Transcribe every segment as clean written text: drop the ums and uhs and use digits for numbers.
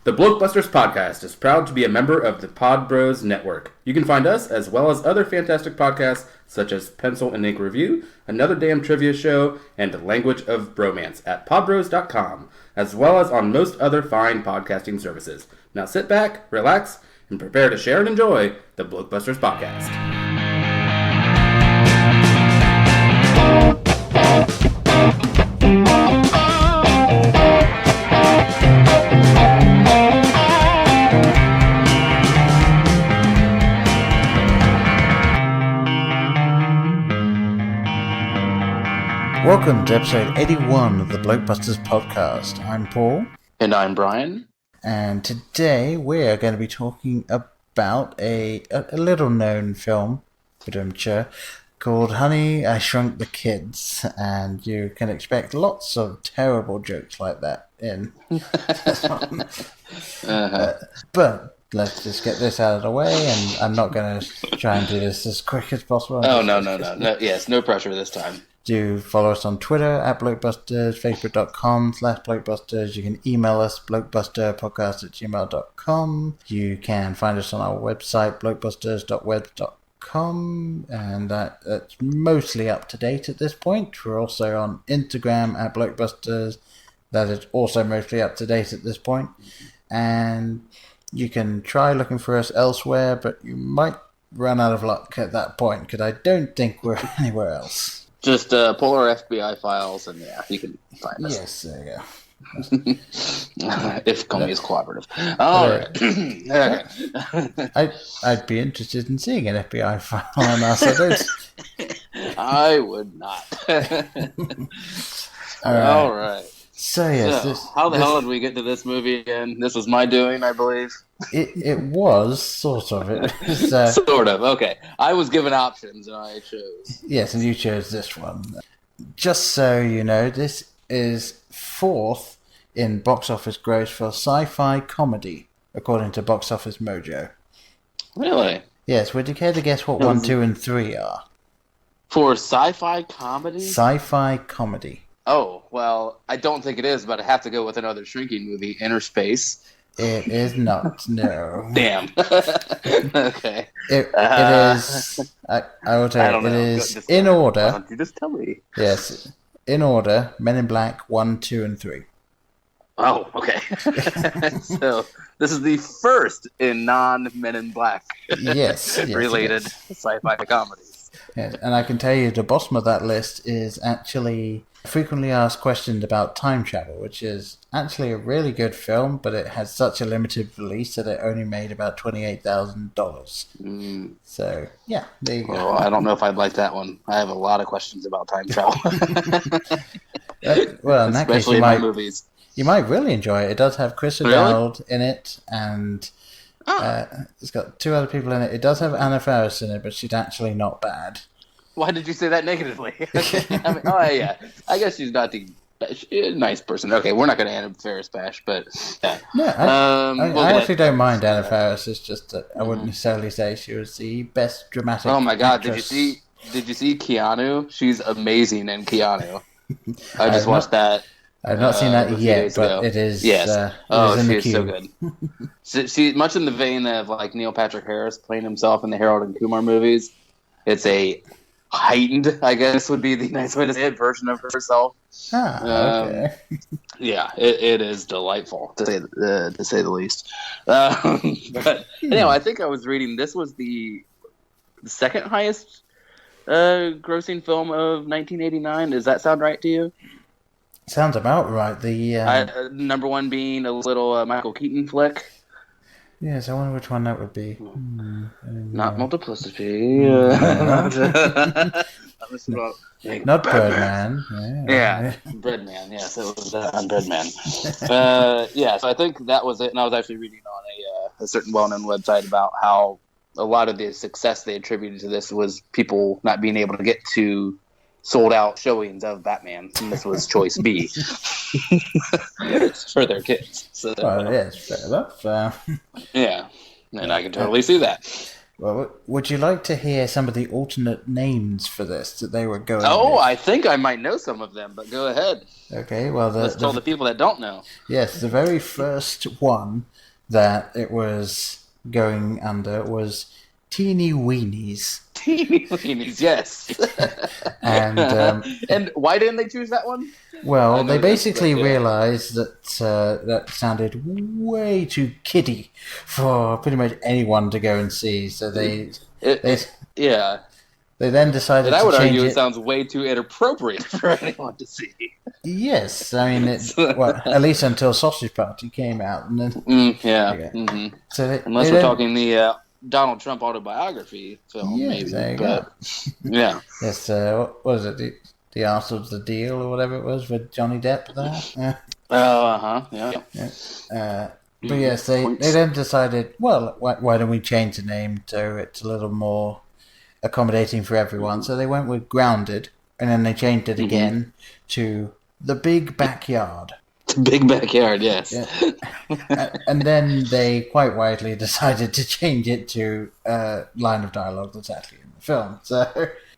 The Blokebusters podcast is proud to be a member of the Pod Bros Network. You can find us, as well as other fantastic podcasts, such as Pencil and Ink Review, Another Damn Trivia Show, and Language of Bromance at podbros.com, as well as on most other fine podcasting services. Now sit back, relax, and prepare to share and enjoy the Blokebusters podcast. Welcome to episode 81 of the Blokebusters podcast. I'm Paul. And I'm Brian. And today we're going to be talking about a little-known film, called Honey, I Shrunk the Kids. And you can expect lots of terrible jokes like that in this one. But let's just get this out of the way, and I'm not going to try and do this as quick as possible. Oh, no. Yes, no pressure this time. Do follow us on Twitter at Blokebusters, Facebook.com/Blokebusters. You can email us, blokebusterpodcast@gmail.com. You can find us on our website, blokebusters.web.com, and that's mostly up to date at this point. We're also on Instagram at Blokebusters. That is also mostly up to date at this point. And you can try looking for us elsewhere, but you might run out of luck at that point, because I don't think we're anywhere else. Just pull our FBI files, and yeah, you can find us. Yes, there you go. If Comey is cooperative. All right. I'd be interested in seeing an FBI file on us. I would not. All right. So yes, how the hell did we get to this movie again? This was my doing, I believe. It was sort of. It was, sort of. Okay, I was given options and I chose. Yes, and you chose this one. Just so you know, this is fourth in box office gross for sci-fi comedy, according to Box Office Mojo. Really? Yes. Would you care to guess what 1, 2, and 3 are? For sci-fi comedy? Sci-fi comedy. Oh, well, I don't think it is, but I have to go with another shrinking movie, Inner Space. It is not, no. Damn. Okay. It is, I will tell you, it is in order. Why don't you just tell me? Yes, in order, Men in Black 1, 2, and 3. Oh, okay. So, this is the first in non-Men in Black related sci-fi comedies. Yes, and I can tell you the bottom of that list is actually frequently asked questions about time travel, which is actually a really good film, but it has such a limited release that it only made about $28,000. So, yeah, there you go. Well, I don't know if I'd like that one. I have a lot of questions about time travel. Well, in that case, especially in my movies. You might really enjoy it. It does have Chris O'Dowd in it, and it's got 2 other people in it. It does have Anna Faris in it, but she's actually not bad. Why did you say that negatively? I mean, yeah. I guess she's not the nice person. Okay, we're not going to Anna Faris bash, but yeah. No, I actually don't mind Anna Faris. It's just that I wouldn't necessarily say she was the best dramatic. Oh my God! actress. Did you see Keanu? She's amazing in Keanu. I just watched that. I've not seen that yet, but it is. Yes. She's so good. She much in the vein of like Neil Patrick Harris playing himself in the Harold and Kumar movies. It's a heightened, I guess would be the nice way to say it, version of herself. Okay. Yeah, it is delightful to say the least. But anyway, I think I was reading this was the second highest grossing film of 1989. Does that sound right to you? Sounds about right. The number one being a little Michael Keaton flick. Yes, I wonder which one that would be. Not Multiplicity. Not Birdman. Yeah, Breadman. Yes, it was on Breadman. Yeah, so I think that was it. And I was actually reading on a certain well-known website about how a lot of the success they attributed to this was people not being able to get to sold-out showings of Batman. And this was choice B for their kids. So, yes, fair enough. yeah, and I can totally see that. Well, would you like to hear some of the alternate names for this that they were going Oh, with? I think I might know some of them, but go ahead. Okay, well, Let's tell the people that don't know. yes, the very first one that it was going under was Teeny Weenies. Teeny weenies, yes. And And why didn't they choose that one? I well, they know this, basically but yeah. realised that that sounded way too kiddie for pretty much anyone to go and see. So they Yeah. they then And decided I to would change argue it it. sounds way too inappropriate for anyone to see. Yes, I mean, well, at least until Sausage Party came out, and then Yeah. okay. Mm-hmm. So Unless they we're don't. talking the Donald Trump autobiography film, Yes, maybe. there you But go. yeah. Yes, what was it? The Art of the Deal or whatever it was with Johnny Depp there. Yeah. Yeah. But yes, they then decided, well, why don't we change the name so it's a little more accommodating for everyone? So they went with Grounded, and then they changed it again to The Big Backyard. Big backyard, yes. Yeah. And then they quite widely decided to change it to a line of dialogue that's actually in the film. So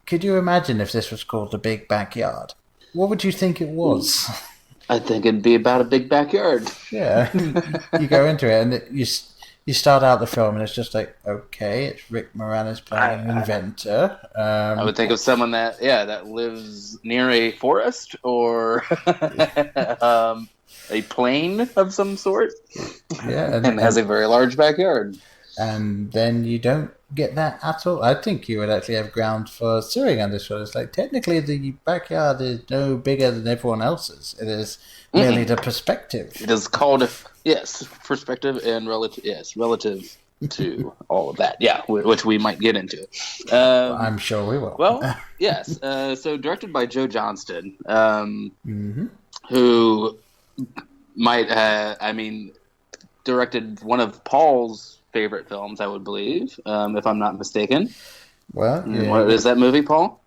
could you imagine if this was called The Big Backyard? What would you think it was? I think it'd be about a big backyard. Yeah, you go into it and you start out the film and it's just like, okay, it's Rick Moranis playing an inventor. I would think of someone that lives near a forest or a plain of some sort. Yeah, and has a very large backyard. And then you don't get that at all. I think you would actually have ground for suing on this one. It's like, technically the backyard is no bigger than everyone else's. It is merely the perspective. It is called, yes, perspective and relative to all of that. Yeah, which we might get into. I'm sure we will. Well, yes. So directed by Joe Johnston, who might, directed one of Paul's favorite films, I would believe, if I'm not mistaken. Well, yeah. What is that movie, Paul?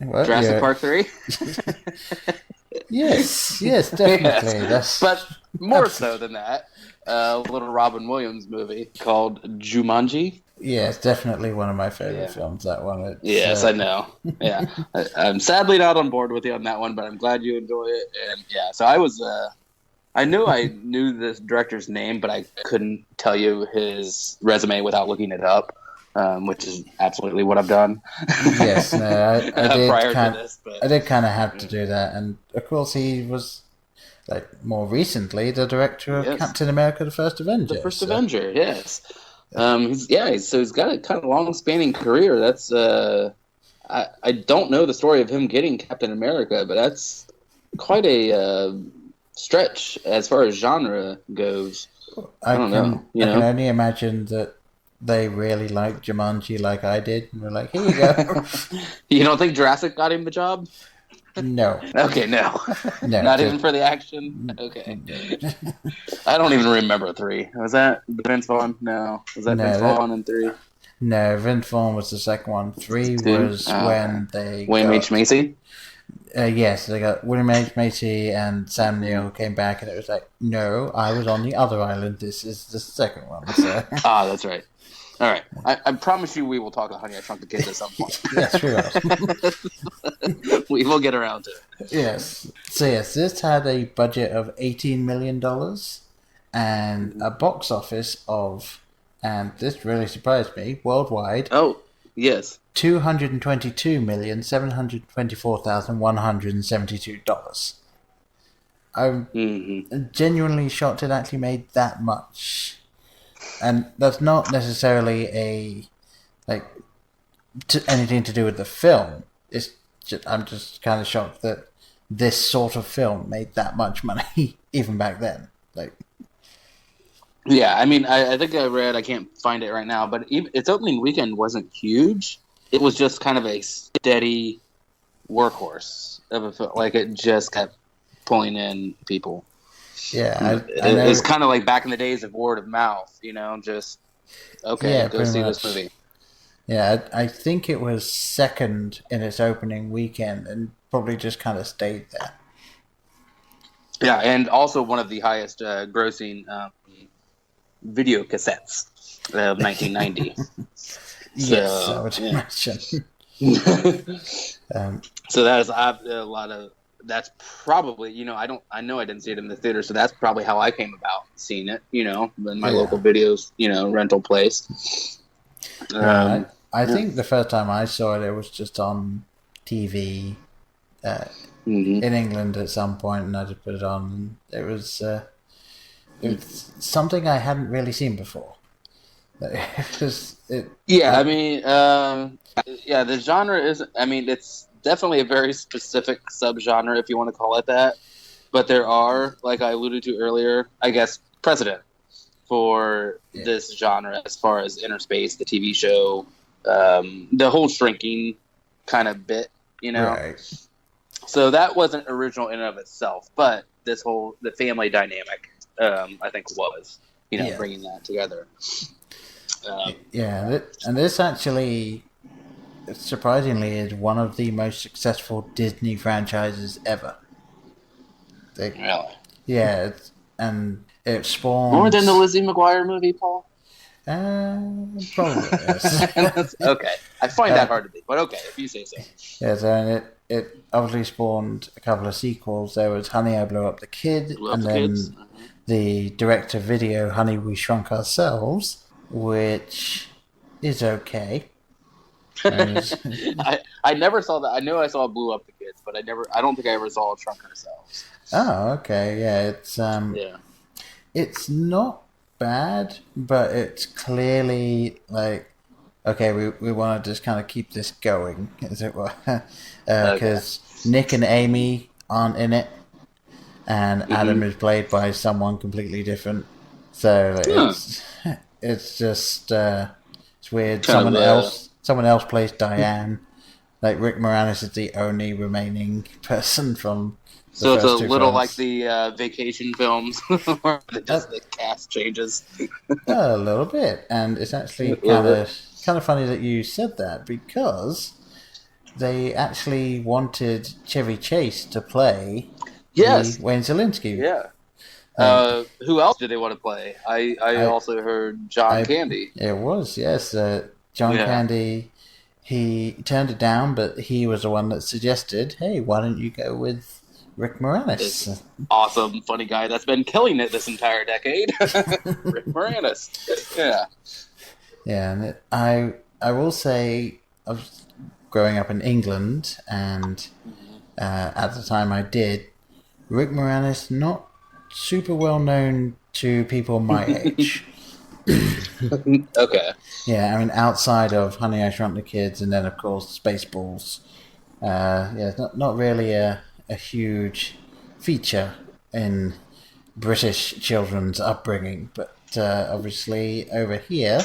Well, Jurassic Park 3? Yes, definitely. Yes. But more so than that, a little Robin Williams movie called Jumanji. Yeah, it's definitely one of my favorite films, that one. Yes, I know. Yeah. I'm sadly not on board with you on that one, but I'm glad you enjoy it. And yeah, so I knew this director's name, but I couldn't tell you his resume without looking it up, which is absolutely what I've done. Yes, no, I did prior to this, but I did kind of have to do that, and of course he was, like, more recently the director of Captain America: The First Avenger. The First Avenger, yes. He's got a kind of long-spanning career. That's I don't know the story of him getting Captain America, but that's quite a stretch as far as genre goes. I don't know. I can only imagine that they really liked Jumanji like I did, and we're like, here you go. You don't think Jurassic got him the job? No. Okay, no. Not even for the action? Okay. I don't even remember 3. Was that Vince Vaughn? No. Was that Vince Vaughn in 3? No, Vince Vaughn was the second one. 3 was when they William H. Macy? Yes, they got William H. Macy and Sam Neill came back, and it was like, no, I was on the other island. This is the second one. So. That's right. All right. I promise you we will talk about Honey, I Shrunk the Kids at some point. Yes, we will. We will get around to it. Yes. So, yes, this had a budget of $18 million and a box office of, and this really surprised me, worldwide. Oh, yes. $222,724,172. I'm genuinely shocked it actually made that much. And that's not necessarily anything to do with the film. I'm just kind of shocked that this sort of film made that much money even back then. Yeah, I mean, I think I read, I can't find it right now, but its opening weekend wasn't huge. It was just kind of a steady workhorse of a film. Like, it just kept pulling in people. Yeah, it's kind of like back in the days of word of mouth, just go see this movie. Yeah, I think it was second in its opening weekend and probably just kind of stayed there. Yeah, and also one of the highest grossing video cassettes of 1990. Yes, I would imagine. So that is a lot of. That's probably I know I didn't see it in the theater, so that's probably how I came about seeing it. In my local videos, rental place. I think the first time I saw it was just on TV in England at some point, and I just put it on. And it was something I hadn't really seen before. The genre is. It's definitely a very specific subgenre, if you want to call it that. But there are, like I alluded to earlier, I guess, precedent for this genre as far as Inner Space, the TV show, the whole shrinking kind of bit, Right. So that wasn't original in and of itself, but the family dynamic, I think, was, bringing that together. And this actually, surprisingly, is one of the most successful Disney franchises ever. Really? Yeah, it spawned more than the Lizzie McGuire movie, Paul. Probably yes. Okay, I find that hard to be, but okay, if you say so. Yeah, so it obviously spawned a couple of sequels. There was Honey, I Blew Up the Kid, the direct-to-video Honey, We Shrunk Ourselves, which is okay. I never saw that. I know I saw Blew Up the Kids, but I don't think I ever saw Shrunk Ourselves. Oh, okay, yeah, it's not bad, but it's clearly like, okay, we want to just kind of keep this going, as it were, because Nick and Amy aren't in it, and Adam is played by someone completely different, so it's just it's weird. Someone else plays Diane. Like Rick Moranis is the only remaining person from. So it's a little like the vacation films where the cast changes. A little bit, and it's actually kind of funny that you said that, because they actually wanted Chevy Chase to play Wayne Szalinski. Yeah. Who else did they want to play? I also heard John Candy. It was, yes. John Candy, he turned it down, but he was the one that suggested, hey, why don't you go with Rick Moranis? This awesome, funny guy that's been killing it this entire decade. Rick Moranis. Yeah. Yeah, and I will say, I was growing up in England, and at the time I did, Rick Moranis, not super well known to people my age. Okay. Yeah, outside of Honey, I Shrunk the Kids, and then of course Spaceballs. It's not really a huge feature in British children's upbringing, but obviously over here,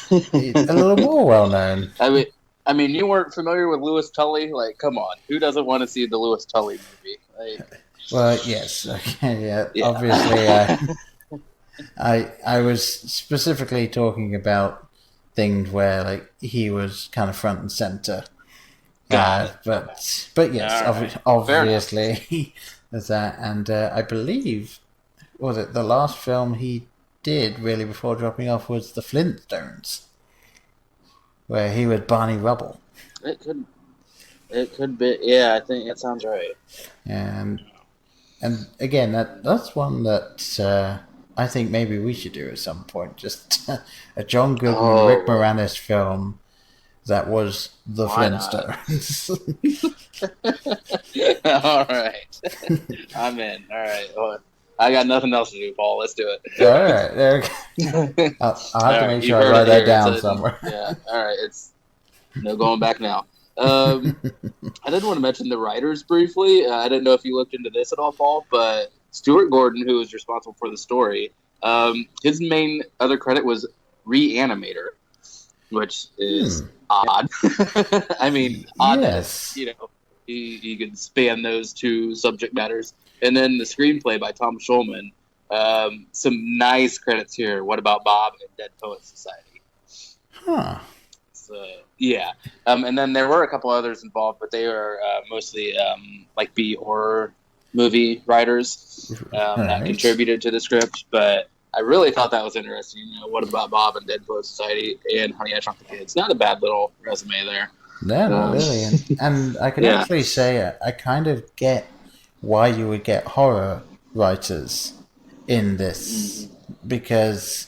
it's a little more well known. I mean, you weren't familiar with Lewis Tully? Like, come on, who doesn't want to see the Lewis Tully movie? Like, well, yes, okay, yeah. Obviously, I was specifically talking about things where like he was kind of front and center. But yes, obviously there's that, and I believe the last film he did really before dropping off was The Flintstones, where he was Barney Rubble. It could be. Yeah, I think that sounds right. And again, that's one that I think maybe we should do at some point. Just a John Goodman, Rick Moranis film that was The Flintstones. All right. I'm in. All right. Well, I got nothing else to do, Paul. Let's do it. All right. There we go. I'll have to make sure I write that down somewhere. Yeah. All right. It's no going back now. I did want to mention the writers briefly. I didn't know if you looked into this at all, Paul, but Stuart Gordon, who was responsible for the story, his main other credit was Reanimator, which is odd. Odd that he could span those two subject matters. And then the screenplay by Tom Schulman. Some nice credits here. What About Bob and Dead Poets Society? Huh. So, yeah. And then there were a couple others involved, but they are mostly like B horror movie writers that contributed to the script. But I really thought that was interesting. What about Bob and Dead Poet Society and Honey, I Shrunk the Kids? Not a bad little resume there. No, not really. And I could actually say I kind of get why you would get horror writers in this, because,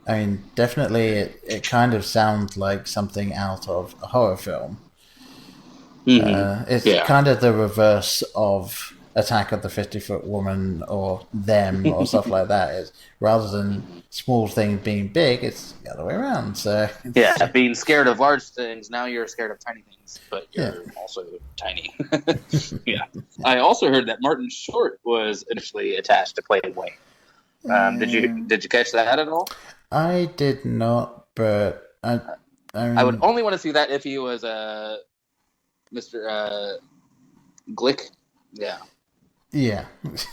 I mean, definitely it kind of sounds like something out of a horror film. It's kind of the reverse of Attack of the 50-Foot Woman or Them or stuff like that. Is rather than small things being big, it's the other way around. So being scared of large things, now you're scared of tiny things, but you're also tiny. I also heard that Martin Short was initially attached to play Wayne. Did you catch that at all? I did not, but I would only want to see that if he was Mr. Glick. Yeah,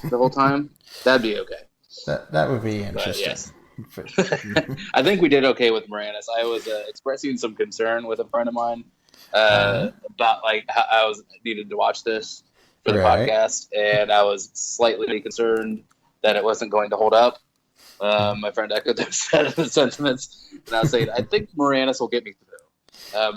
the whole time, that'd be okay. That would be interesting. I think we did okay with Moranis. I was expressing some concern with a friend of mine about like how I needed to watch this for the podcast, and I was slightly concerned that it wasn't going to hold up. My friend echoed those sentiments, and I was saying I think Moranis will get me through.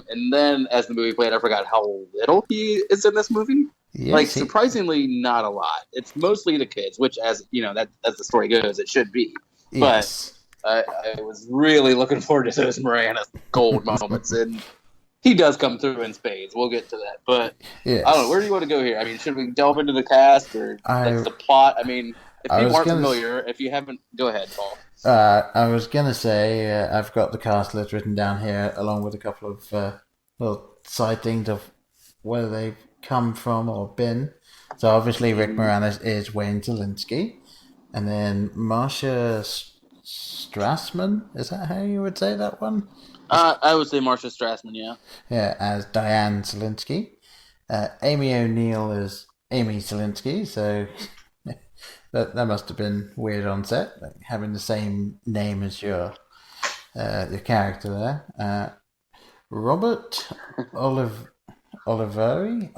And then as the movie played, I forgot how little he is in this movie. Yes, surprisingly, not a lot. It's mostly the kids, which, as you know, as the story goes, it should be. Yes. But I was really looking forward to those Moranis gold moments, and he does come through in spades. We'll get to that. But I don't know. Where do you want to go here? I mean, should we delve into the cast or the plot? I mean, if people aren't familiar, if you haven't, go ahead, Paul. I was going to say, I've got the cast list written down here, along with a couple of little side things of where they've come from or been. So obviously Rick Moranis is Wayne Zelinsky, and then Marcia Strassman, is that how you would say that one? I would say Marcia Strassman, yeah, as Diane Zelinsky. Amy O'Neill is Amy Zelinsky, so that must have been weird on set, like having the same name as your character there. Robert Oliveri,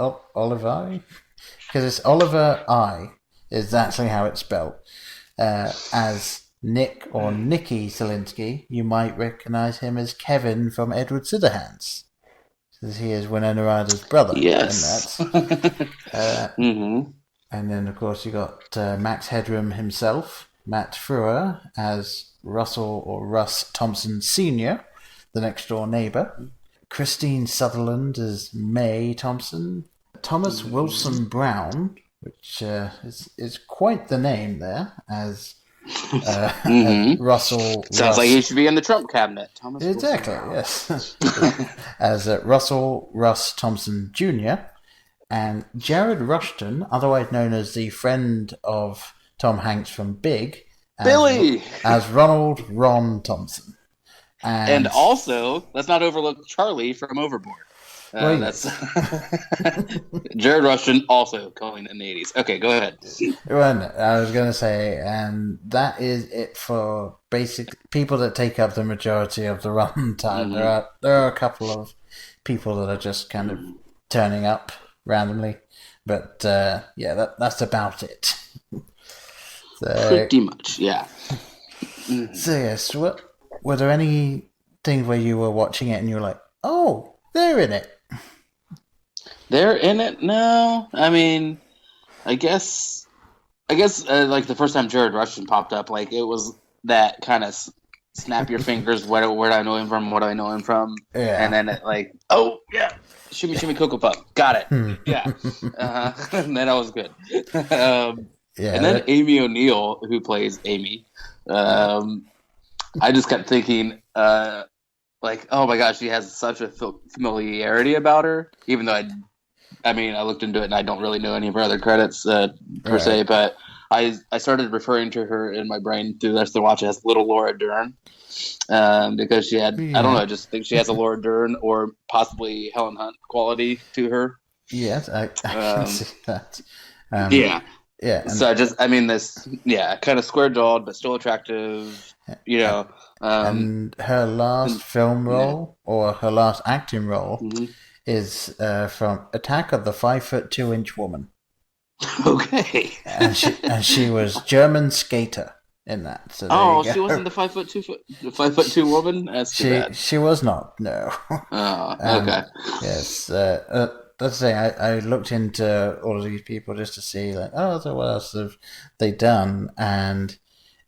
because it's Oliver I, is actually how it's spelled. As Nick or Nicky Zelinsky, you might recognise him as Kevin from Edward Scissorhands, because he is Winona Ryder's brother. Yes. And then, of course, you got Max Headroom himself, Matt Frewer, as Russell or Russ Thompson Sr., the next door neighbour. Christine Sutherland as May Thompson. Thomas Wilson Brown, which is quite the name there, as Russell. Sounds like he should be in the Trump cabinet. Thomas exactly, yes. As Russell Russ Thompson Jr. and Jared Rushton, otherwise known as the friend of Tom Hanks from Big, Billy, as Ronald Ron Thompson. And also, let's not overlook Charlie from Overboard. That's Jared Rushton, also calling in the 80s. Okay, go ahead. Well, I was going to say, and that is it for basic people that take up the majority of the runtime. There are a couple of people that are just kind of turning up randomly, but that's about it. Pretty much, yeah. So yes, were there any things where you were watching it and you were like, "Oh, they're in it"? They're in it? No. I mean, I guess like the first time Jared Rushton popped up, like it was that kind of snap your fingers. Where do I know him from? What do I know him from? Yeah. And then it like, oh yeah, shimmy shimmy Cocoa Puff, got it. Yeah. And then I was good. And then Amy O'Neill, who plays Amy, I just kept thinking, like, oh my gosh, she has such a familiarity about her, even though I looked into it and I don't really know any of her other credits per se, but I started referring to her in my brain through the rest of the watch as Little Laura Dern, because she had, I don't know, I just think she has a Laura Dern or possibly Helen Hunt quality to her. Yes, I can see that. Yeah. So this, kind of square-jawed but still attractive, and her last film role or her last acting role is from Attack of the 5'2" Woman. Okay. and she was German Skater. in that. So there Oh, you go. she wasn't the 5'2" woman. That's too bad. She was not. No. Oh, um, okay. yes. That's the thing. I looked into all of these people just to see, like, oh, so what else have they done? And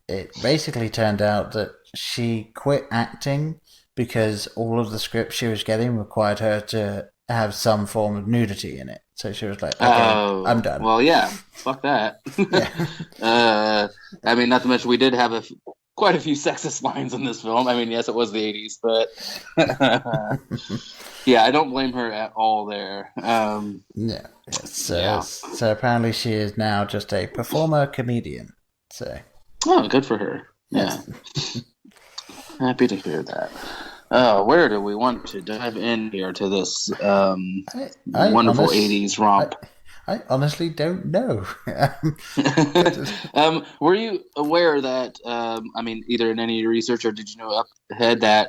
it basically turned out that she quit acting because all of the scripts she was getting required her to have some form of nudity in it. So she was like, okay, I'm Oh, done. well, yeah. Fuck that. Yeah. I mean, not to mention we did have quite a few sexist lines in this film. I mean, yes, it was the 80s, but yeah, I don't blame her at all there. Yeah. So, Yeah. so apparently she is now just a performer comedian. So, Oh, good for her. Yeah. yes. Happy to hear that. Where do we want to dive in here to this wonderful 80s romp? I honestly don't know. Were you aware that, I mean, either in any of your research or did you know up ahead that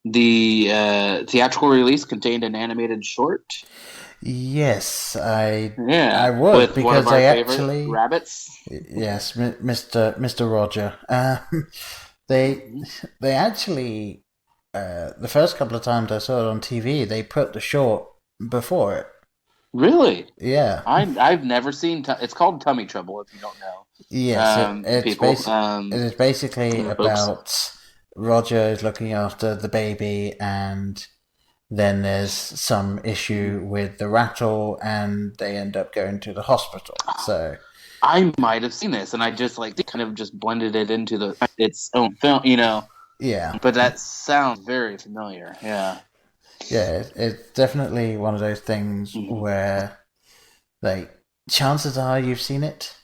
the theatrical release contained an animated short? Yes, I Yeah, would with because one of our they favorite actually rabbits. yes, Mr. Roger. They actually the first couple of times I saw it on TV, they put the short before it. Really? Yeah. I've never seen. It's called Tummy Trouble. If you don't know, Yes, people. it is basically Folks. about Roger is looking after the baby, and then there's some issue with the rattle, and they end up going to the hospital. So I might have seen this, and I just kind of just blended it into its own film, yeah, But that sounds very familiar. Yeah. yeah, it's definitely one of those things where, like, chances are you've seen it,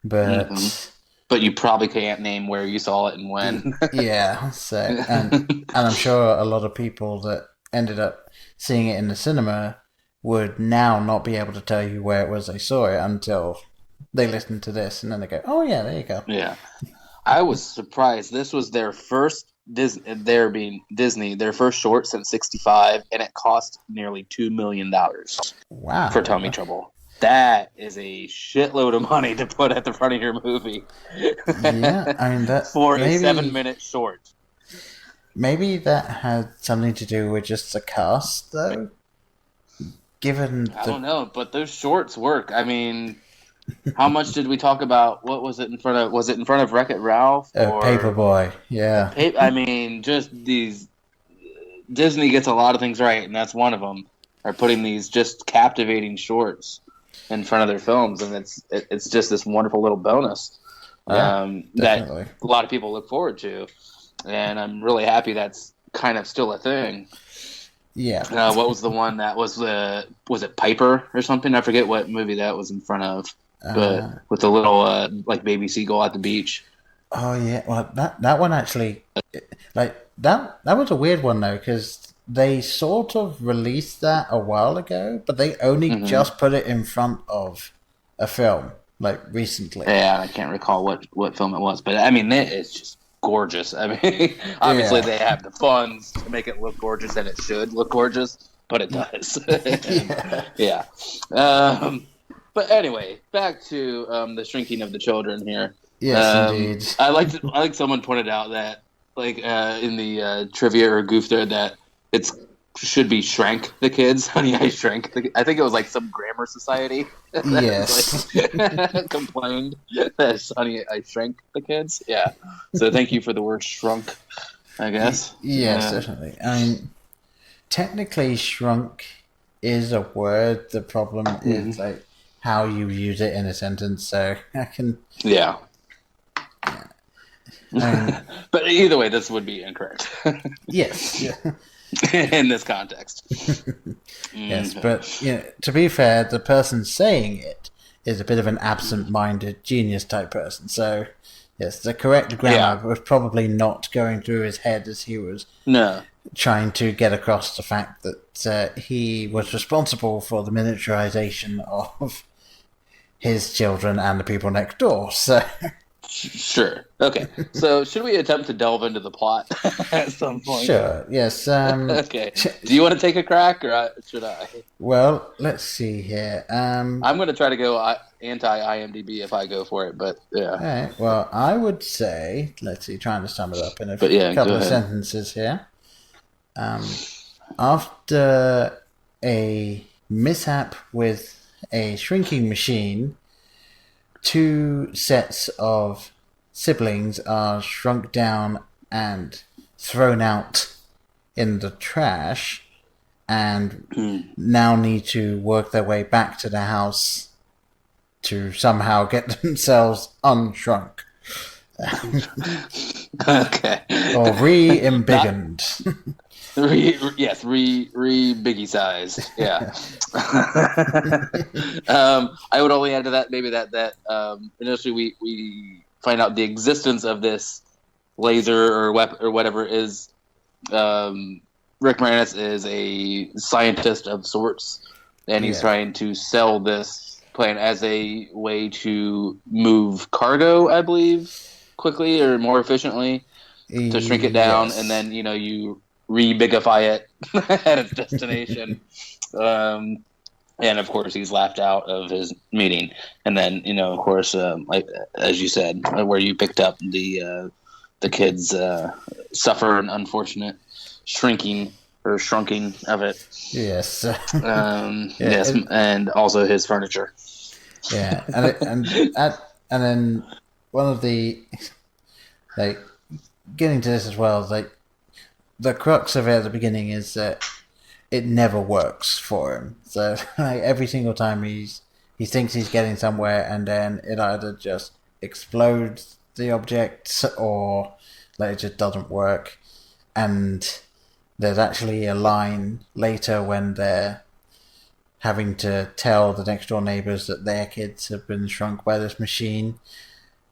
but but you probably can't name where you saw it and when. Yeah, so and I'm sure a lot of people that ended up seeing it in the cinema would now not be able to tell you where it was they saw it until they listen to this, and then they go, "Oh yeah, there you go." Yeah, I was surprised. This was their first Disney, their first short since '65, and it cost nearly $2 million. Wow, for Tummy Trouble. That is a shitload of money to put at the front of your movie. Yeah, I mean that for maybe, a 7-minute short. Maybe that had something to do with just the cast, though. I don't know, but those shorts work. I mean, how much did we talk about? What was it in front of? Was it in front of Wreck-It Ralph or Paperboy? Yeah. I mean, just these. Disney gets a lot of things right, and that's one of them. Are putting these just captivating shorts in front of their films, and it's just this wonderful little bonus that a lot of people look forward to, and I'm really happy that's kind of still a thing. Yeah. What was the one that was it Piper or something? I forget what movie that was in front of, but with the little baby seagull at the beach. Oh yeah, well that one actually, that was a weird one though, because they sort of released that a while ago, but they only just put it in front of a film recently. Yeah, I can't recall what film it was, but I mean it's just gorgeous. I mean, obviously they have the funds to make it look gorgeous, and it should look gorgeous, but it does. Yeah. But anyway, back to the shrinking of the children here. Yes, indeed. I like someone pointed out that in the trivia or goof there that it should be Shrank the Kids. Honey, I Shrank. I think it was some grammar society. Yes. Complained that Honey, I Shrank the Kids. Yeah. So thank you for the word shrunk, I guess. Yes, definitely. I mean, technically, shrunk is a word. The problem is how you use it in a sentence. So I can. Yeah. But either way, this would be incorrect. Yes. Yeah. In this context. Yes, but to be fair, the person saying it is a bit of an absent-minded genius type person. So, yes, the correct grammar was probably not going through his head as he was trying to get across the fact that he was responsible for the miniaturization of his children and the people next door. So, Sure. Okay. So, should we attempt to delve into the plot at some point? Sure. Yes. Okay. Do you want to take a crack, or should I? Well, let's see here. I'm going to try to go anti-IMDb if I go for it, but yeah. All right. Well, I would say, let's see, trying to sum it up in a yeah, couple of sentences here. After a mishap with a shrinking machine, 2 sets of siblings are shrunk down and thrown out in the trash, and now need to work their way back to the house to somehow get themselves unshrunk. Okay. Or re-embiggened. Biggie size. Yeah. I would only add to that maybe that initially we find out the existence of this laser or weapon or whatever is Rick Moranis is a scientist of sorts, and he's trying to sell this plane as a way to move cargo, I believe, quickly or more efficiently, to shrink it down, and then you re-bigify it at its destination. And of course, he's laughed out of his meeting. And then, of course, like as you said, where you picked up the kids suffer an unfortunate shrunking of it. Yes. Yes, and also his furniture. Yeah, and then one of the getting to this as well, the crux of it at the beginning is that it never works for him. So every single time he thinks he's getting somewhere, and then it either just explodes the object or it just doesn't work. And there's actually a line later when they're having to tell the next door neighbors that their kids have been shrunk by this machine.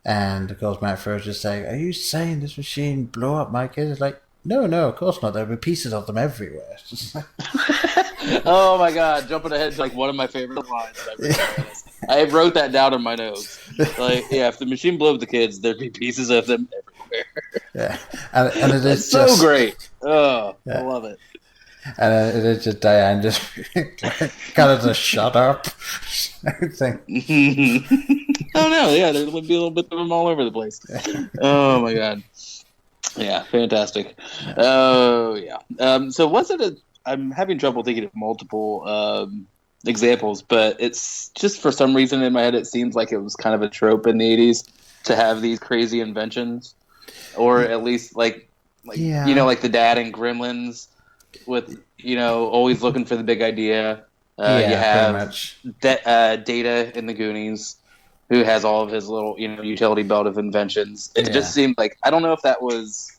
And of course, Matt Ferris just saying, "Are you saying this machine blew up my kids?" It's like, no, of course not. There were pieces of them everywhere. Oh my God! Jumping ahead to one of my favorite lines. I wrote that down in my notes. If the machine blew up the kids, there'd be pieces of them everywhere. Yeah, and it is so great. Oh, yeah. I love it. And it is just Diane just kind of just shut up thing. Oh no, yeah, there would be a little bit of them all over the place. Oh my God. Yeah, fantastic. Oh yeah. So was it I'm having trouble thinking of multiple examples, but it's just for some reason in my head it seems like it was kind of a trope in the 80s to have these crazy inventions, or at least like the dad in Gremlins with always looking for the big idea. You have Data in the Goonies, who has all of his little utility belt of inventions. It just seemed like, I don't know if that was,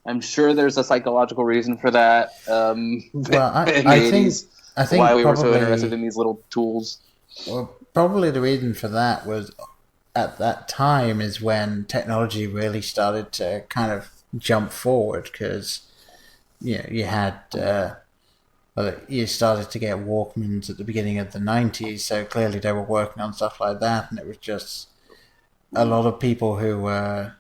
I'm sure there's a psychological reason for that. Well, I think why we were so interested in these little tools. Well, probably the reason for that was at that time is when technology really started to kind of jump forward, because you had you started to get Walkmans at the beginning of the 90s, so clearly they were working on stuff like that, and it was just a lot of people who were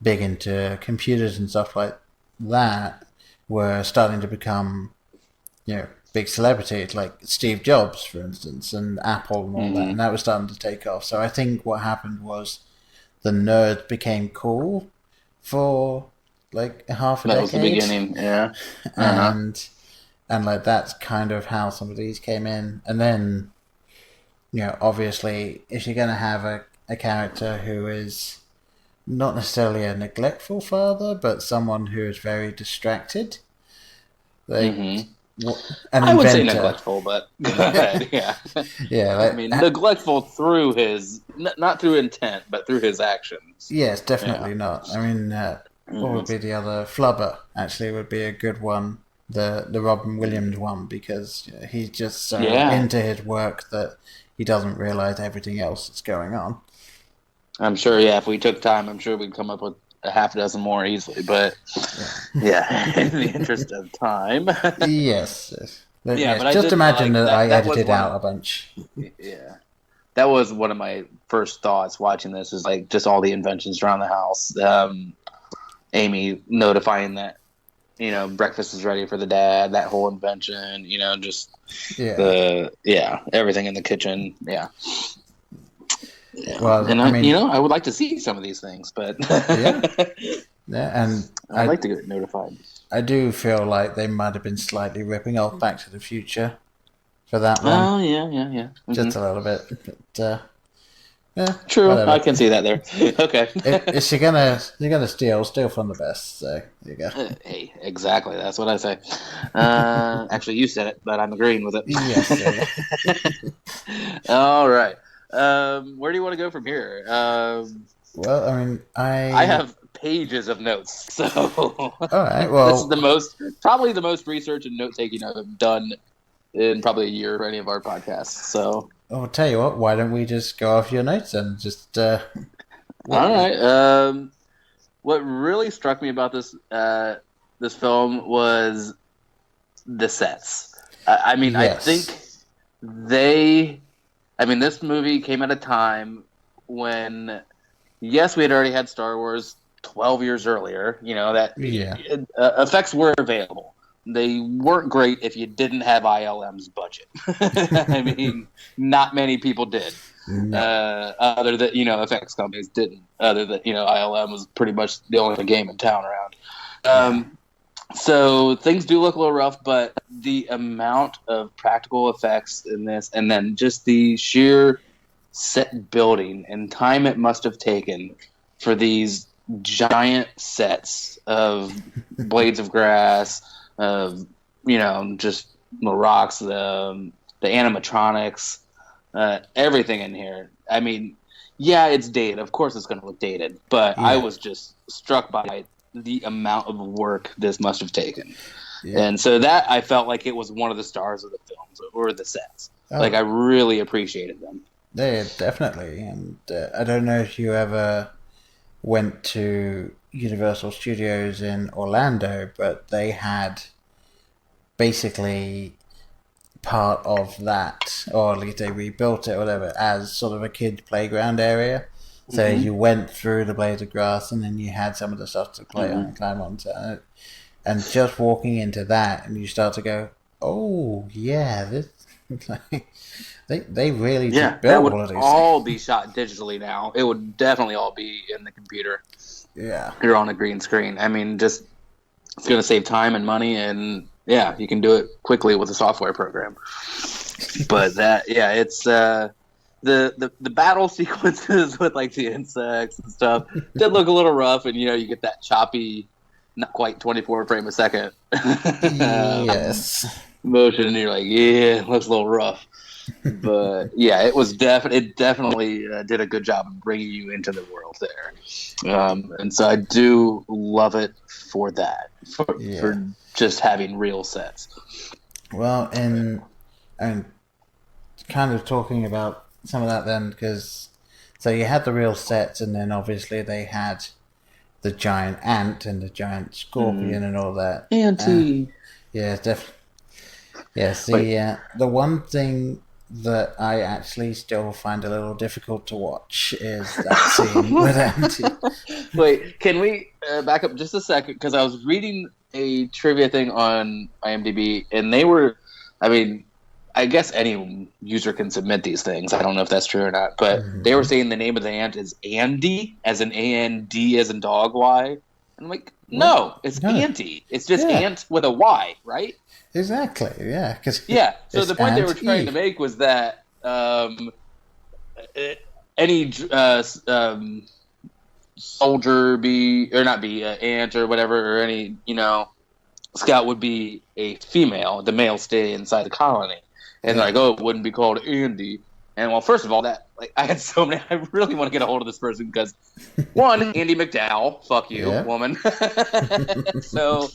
big into computers and stuff like that were starting to become big celebrities, like Steve Jobs, for instance, and Apple and all that, and that was starting to take off. So I think what happened was the nerds became cool for half a decade. That was the beginning, yeah. And that's kind of how some of these came in. And then, obviously, if you're going to have a character who is not necessarily a neglectful father, but someone who is very distracted, an I would say neglectful, but go ahead, yeah. Yeah, neglectful through his, not through intent, but through his actions. Yes, definitely not. I mean, what would be the other? Flubber, actually, would be a good one. The Robin Williams one, because he's just so into his work that he doesn't realize everything else that's going on. I'm sure, if we took time, I'm sure we'd come up with a half dozen more easily, but in the interest of time. Yes. But just imagine that I edited out a bunch. Yeah. that was one of my first thoughts watching this, is like just all the inventions around the house. Amy notifying that, breakfast is ready for the dad, that whole invention, just everything in the kitchen. Yeah. Well, and I would like to see some of these things, but and I'd like to get notified. I do feel like they might have been slightly ripping off Back to the Future for that one. Oh, yeah. Mm-hmm. Just a little bit. But, true. Whatever. I can see that there. Okay. If you're gonna steal from the best. So there you go. Hey, exactly. That's what I say. Actually, you said it, but I'm agreeing with it. Yes. All right. Where do you want to go from here? Well, I mean, I have pages of notes. So all right. Well, this is probably the most research and note taking I've done in probably a year for any of our podcasts. So I'll tell you what. Why don't we just go off your notes and just? All right. What really struck me about this film was the sets. I mean, yes. I think this movie came at a time when, yes, we had already had Star Wars 12 years earlier. Effects were available. They weren't great if you didn't have ILM's budget. I mean, not many people did. No. Other than, effects companies didn't. Other than, ILM was pretty much the only game in town around. So things do look a little rough, but the amount of practical effects in this, and then just the sheer set building and time it must have taken for these giant sets of blades of grass, of just the rocks, the animatronics, everything in here. I mean, yeah, it's dated. Of course, it's going to look dated, but I was just struck by the amount of work this must have taken. Yeah. And so that I felt like it was one of the stars of the films, or the sets. Oh. Like, I really appreciated them. Yeah, definitely. And I don't know if you ever went to Universal Studios in Orlando, but they had basically part of that, or at least they rebuilt it or whatever, as sort of a kid playground area. So you went through the blades of grass, and then you had some of the stuff to play on and climb onto. And just walking into that, and you start to go, "Oh yeah, this." They really did build all of these. That would all be shot digitally now. It would definitely all be in the computer. Yeah, you're on a green screen. I mean, just it's going to save time and money, and you can do it quickly with a software program. But it's. The battle sequences with like the insects and stuff did look a little rough, and you get that choppy, not quite 24 frame a second yes motion, and you're like, it looks a little rough. But it was it definitely did a good job of bringing you into the world there, and so I do love it for that, for just having real sets. Well, and kind of talking about some of that then, because so you had the real sets, and then obviously they had the giant ant and the giant scorpion and all that. Auntie. Definitely. Yes, the one thing that I actually still find a little difficult to watch is that scene with Auntie. Wait, can we back up just a second? Because I was reading a trivia thing on IMDb, and they were, I guess any user can submit these things. I don't know if that's true or not, but they were saying the name of the ant is Andy, as in A-N-D, as in dog, Y. And I'm like, no, it's Auntie. It's just ant with a Y, right? Exactly, yeah. So the point they were trying to make was that any soldier ant or whatever, or any, scout would be a female. The male stay inside the colony. And they're like, it wouldn't be called Andy. And well, first of all, I had so many. I really want to get a hold of this person because, one, Andy McDowell, fuck you, woman. So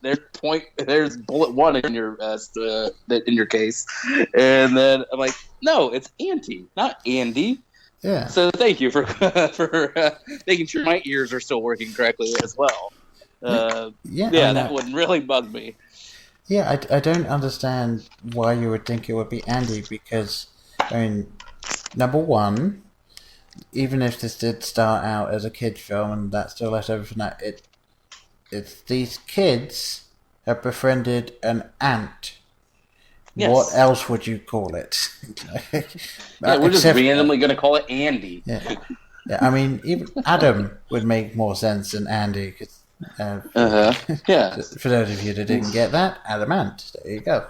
there's bullet one in your case, and then I'm like, no, it's Auntie, not Andy. Yeah. So thank you for making sure my ears are still working correctly as well. That would really bug me. Yeah, I don't understand why you would think it would be Andy, because, Number one, even if this did start out as a kid's film and that still left over from that, it's these kids have befriended an ant. Yes. What else would you call it? Yeah, we're just randomly going to call it Andy. Yeah. I mean, even Adam would make more sense than Andy. Yeah. For those of you that didn't get that, Adamant. There you go.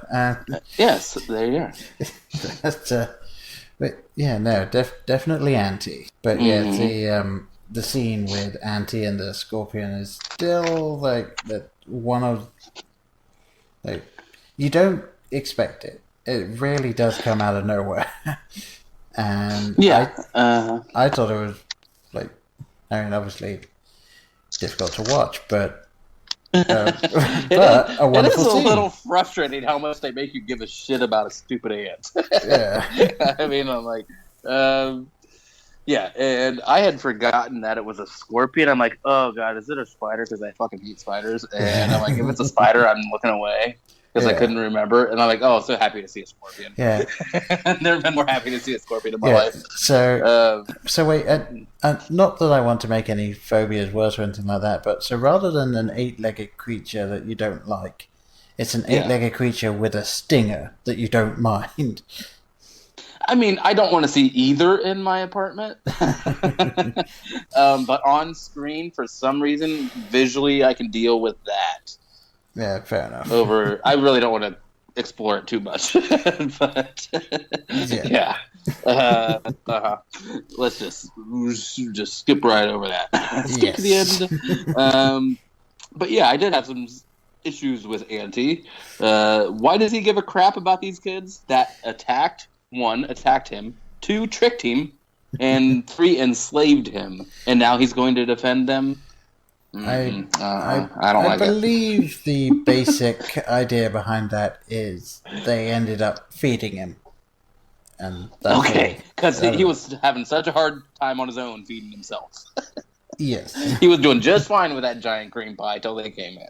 Yes, there you are. But yeah, no, definitely Auntie. But yeah, the scene with Auntie and the scorpion is still like that one of like you don't expect it. It really does come out of nowhere. And yeah, I thought it was like, I mean, obviously difficult to watch, but a wonderful it is a scene. little frustrating how much they make you give a shit about a stupid ant. Yeah. I mean, I'm like, yeah, and I had forgotten that it was a scorpion. I'm like, oh god, is it a spider? Because I fucking hate spiders. And I'm like, if it's a spider, I'm looking away. Because I couldn't remember, and I'm like, "Oh, so happy to see a scorpion." Yeah, I've never been more happy to see a scorpion in my life. So wait, not that I want to make any phobias worse or anything like that, but so rather than an 8-legged creature that you don't like, it's an 8-legged creature with a stinger that you don't mind. I mean, I don't want to see either in my apartment, but on screen, for some reason, visually, I can deal with that. Yeah, fair enough. I really don't want to explore it too much, but yeah. Let's just skip right over that. Skip to the end. But yeah, I did have some issues with Auntie. Why does he give a crap about these kids that attacked him, 2, tricked him, and 3, enslaved him, and now he's going to defend them? I don't like it. I believe the basic idea behind that is they ended up feeding him. And because he was having such a hard time on his own feeding himself. Yes. He was doing just fine with that giant cream pie till they came in.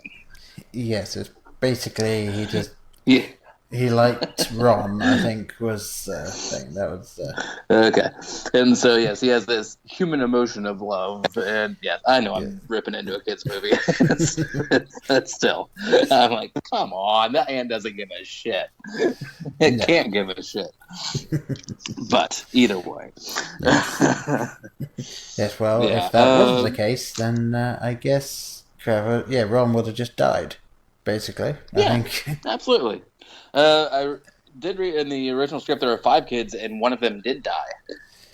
Yes, it's basically he just... Yeah. He liked Ron, I think, was the thing. That was okay. And so, yes, he has this human emotion of love. And, yes, I know I'm ripping into a kid's movie. But still, I'm like, come on, that ant doesn't give a shit. It can't give a shit. But, either way. Yes, well, if that wasn't the case, then I guess Ron would have just died, basically. I think. Absolutely. I did read in the original script there were 5 kids, and one of them did die.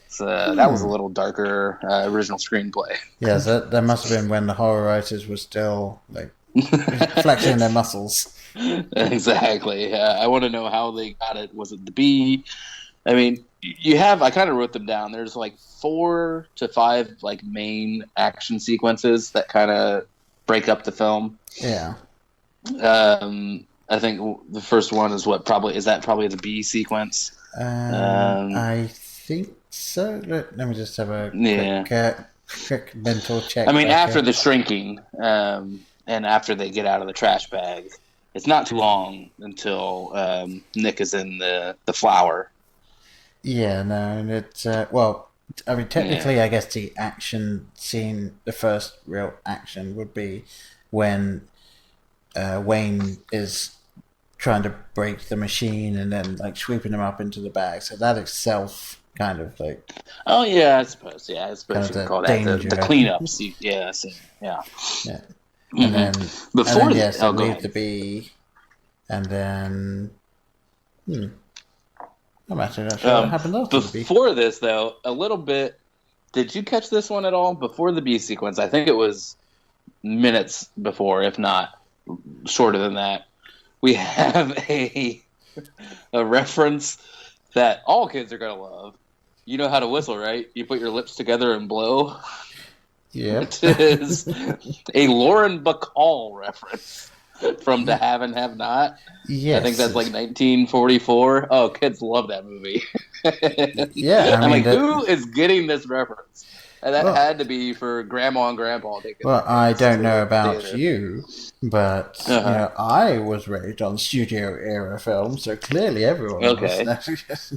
So that was a little darker original screenplay. Yes, that must have been when the horror writers were still like flexing their muscles. Exactly. I want to know how they got it. Was it the bee? I mean, I kind of wrote them down. There's like 4 to 5 like main action sequences that kind of break up the film. Yeah. I think the first one is probably the B sequence? I think so. Let me just have a quick mental check. I mean, after the shrinking, and after they get out of the trash bag, it's not too long until Nick is in the flower. Yeah, no, and it's well. I mean, technically, I guess the action scene, the first real action, would be when Wayne is trying to break the machine and then like sweeping him up into the bag. So that itself kind of like... Oh, yeah, I suppose you can call that the cleanup. Yeah. And then before leave the bee, and then... I'm actually not sure what happened after the bee. Before this, though, a little bit... Did you catch this one at all? Before the bee sequence, I think it was minutes before, if not shorter than that. We have a reference that all kids are going to love. You know how to whistle, right? You put your lips together and blow. Yeah. It is a Lauren Bacall reference from To Have and Have Not. Yes. I think that's like 1944. Oh, kids love that movie. Yeah. I'm like, who is getting this reference? And that had to be for Grandma and Grandpa taking. Well, I don't know the about theater. you, but you know, I was raised on studio era films, so clearly everyone Okay. was.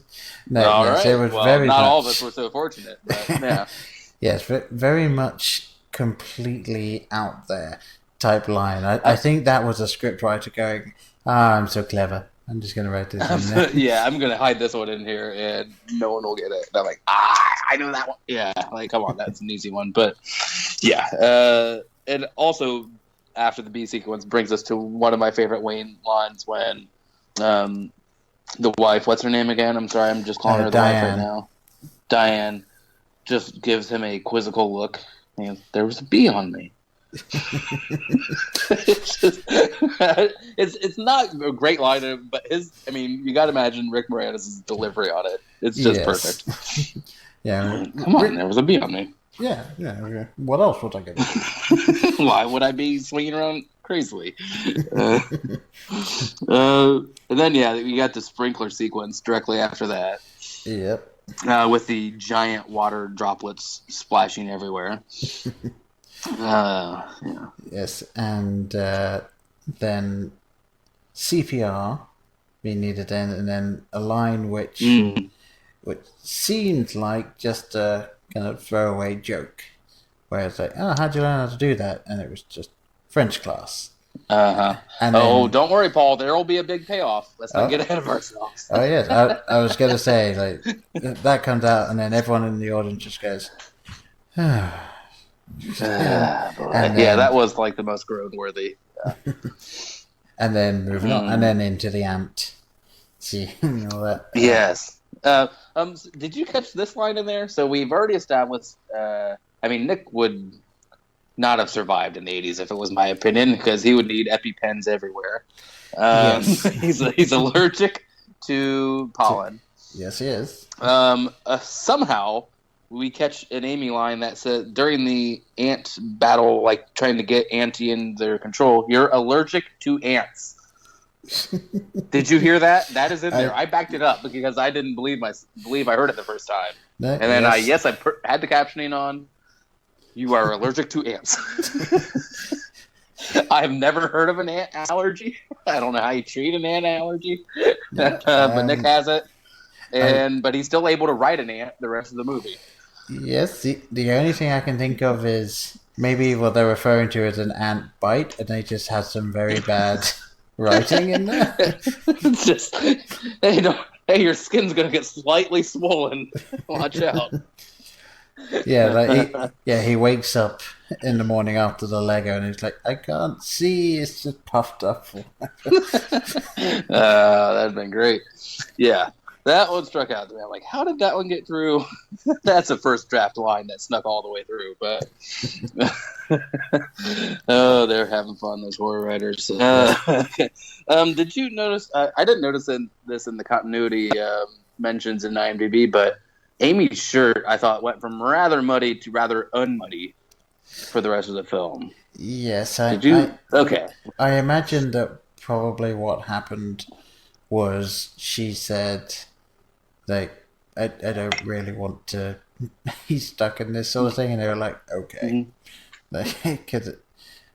No, All yes, right. it was Well, very not much. all of us were so fortunate, but yeah. Yes, very much completely out there type line. I think that was a scriptwriter going, I'm so clever. I'm just going to write this in there. Yeah, I'm gonna hide this one in here, and no one will get it. And I'm like, I know that one. Yeah, like come on, that's an easy one. But yeah, and also after the B sequence brings us to one of my favorite Wayne lines when the wife, what's her name again? I'm sorry, I'm just calling her the wife right now. Diane just gives him a quizzical look, and there was a bee on me. it's not a great line, but you got to imagine Rick Moranis' delivery on it. It's just perfect. Yeah, come on, there was a bee on me. Yeah. What else would I get? Why would I be swinging around crazily? And then we got the sprinkler sequence directly after that. Yep. With the giant water droplets splashing everywhere. Yes, and then CPR being needed in, and then a line which seemed like just a kind of throwaway joke, where it's like, oh, how'd you learn how to do that? And it was just French class. And then, don't worry, Paul. There will be a big payoff. Let's not get ahead of ourselves. Oh yes, I was going to say like that comes out, and then everyone in the audience just goes, and then, that was like the most groan-worthy. And then moving on, and then into the amped. See, all that. Yes. Did you catch this line in there? So we've already established. Nick would not have survived in the 80s if it was my opinion, because he would need EpiPens everywhere. Yes. He's allergic to pollen. Yes, he is. Somehow we catch an Amy line that says during the ant battle, like trying to get Auntie in their control, you're allergic to ants. Did you hear that? That is in there. I backed it up because I didn't believe I heard it the first time. And then I had the captioning on. You are allergic to ants. I've never heard of an ant allergy. I don't know how you treat an ant allergy, but Nick has it, but he's still able to ride an ant the rest of the movie. Yes, the only thing I can think of is maybe what they're referring to as an ant bite, and they just had some very bad writing in there. It's just, hey, your skin's gonna get slightly swollen. Watch out. Yeah, he wakes up in the morning after the Lego, and he's like, I can't see, it's just puffed up. That'd been great. Yeah, that one struck out to me. I'm like, how did that one get through? That's a first draft line that snuck all the way through. But they're having fun, those horror writers. Did you notice? I didn't notice this in the continuity mentions in IMDb, but Amy's shirt, I thought, went from rather muddy to rather unmuddy for the rest of the film. Yes, okay. I imagine that probably what happened was she said, like, I don't really want to be stuck in this sort of thing, and they were like, okay. Mm-hmm.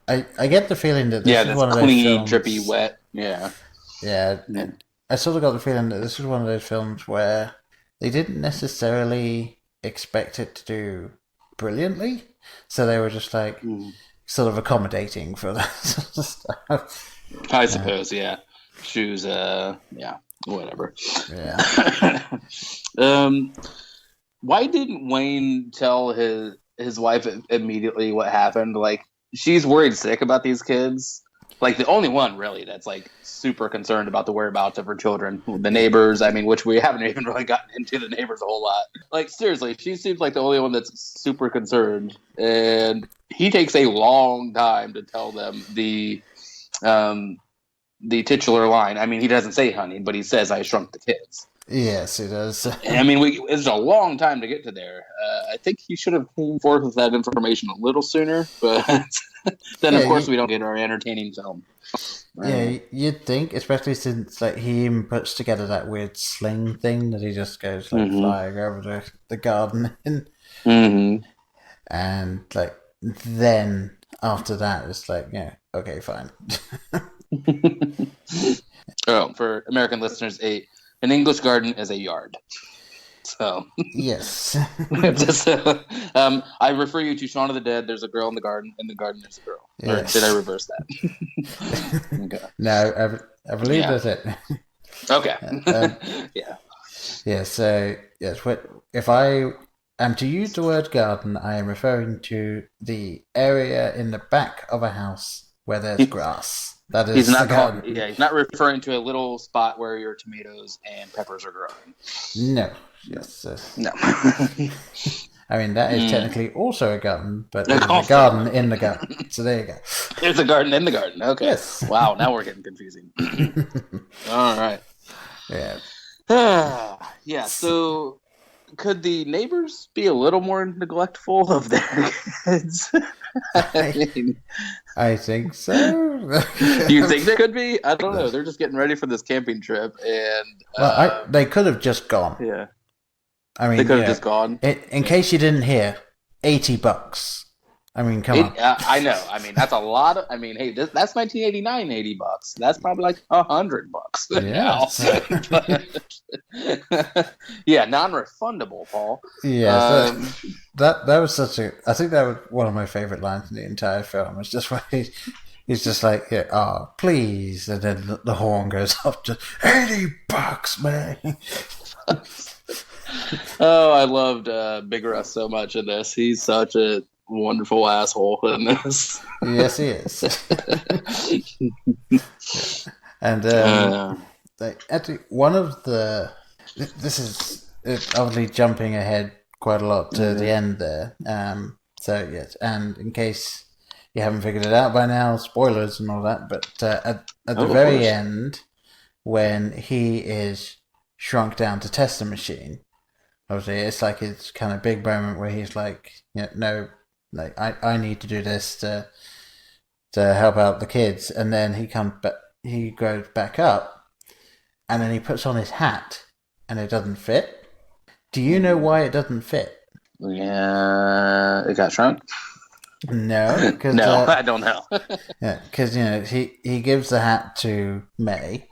I get the feeling that this is one of those clean, films, drippy, wet. Yeah. I sort of got the feeling that this was one of those films where they didn't necessarily expect it to do brilliantly, so they were just like sort of accommodating for that sort of stuff. I suppose, yeah. Shoes, whatever. Yeah. Why didn't Wayne tell his wife immediately what happened? Like, she's worried sick about these kids. Like, the only one, really, that's, like, super concerned about the whereabouts of her children. The neighbors, which we haven't even really gotten into the neighbors a whole lot. Like, seriously, she seems like the only one that's super concerned. And he takes a long time to tell them the titular line. He doesn't say honey, but he says, I shrunk the kids. Yes, he does. It's a long time to get to there. I think he should have came forth with that information a little sooner, but then of course we don't get our entertaining film. Yeah, you'd think, especially since he even puts together that weird sling thing that he just goes flying over the garden. Mm-hmm. And like then after that, it's like, yeah, okay, fine. Oh, for American listeners, an English garden is a yard. So Yes. I refer you to Shaun of the Dead. There's a girl in the garden. In the garden, there's a girl. Yes. Or did I reverse that? Okay. No, I believe that's it. Okay. Yeah. Yeah. So yes, if I am to use the word garden, I am referring to the area in the back of a house where there's grass. That is the garden. He's not referring to a little spot where your tomatoes and peppers are growing. No. Yes. No. I mean, that is technically also a garden, but it's a garden in the garden. So there you go. There's a garden in the garden. Okay. Yes. Wow, now we're getting confusing. All right. Yeah. Yeah, so could the neighbors be a little more neglectful of their kids? I think so. You think they could be? I don't know. They're just getting ready for this camping trip, and they could have just gone. Yeah, I mean, they could have just gone. In case you didn't hear, $80. I mean, come on. I know. I mean, that's a lot of. I mean, hey, that's 1989. $80. That's probably like $100 now. Yeah, non-refundable, Paul. Yeah, that was such a. I think that was one of my favorite lines in the entire film. It's just where he's just like, yeah, oh, please, and then the horn goes up to $80, man. Oh, I loved Big Russ so much in this. He's such a wonderful asshole in this. Yes, he is. And actually, one of the this is obviously jumping ahead quite a lot to the end there. So yes, and in case you haven't figured it out by now, spoilers and all that. But at the very end, when he is shrunk down to test the machine, obviously it's like his kind of big moment where he's like, no, like I need to do this to help out the kids, and then he comes back, he grows back up, and then he puts on his hat, and it doesn't fit. Do you know why it doesn't fit? Yeah, it got shrunk. No, cause, no, I don't know. Yeah, because he gives the hat to May,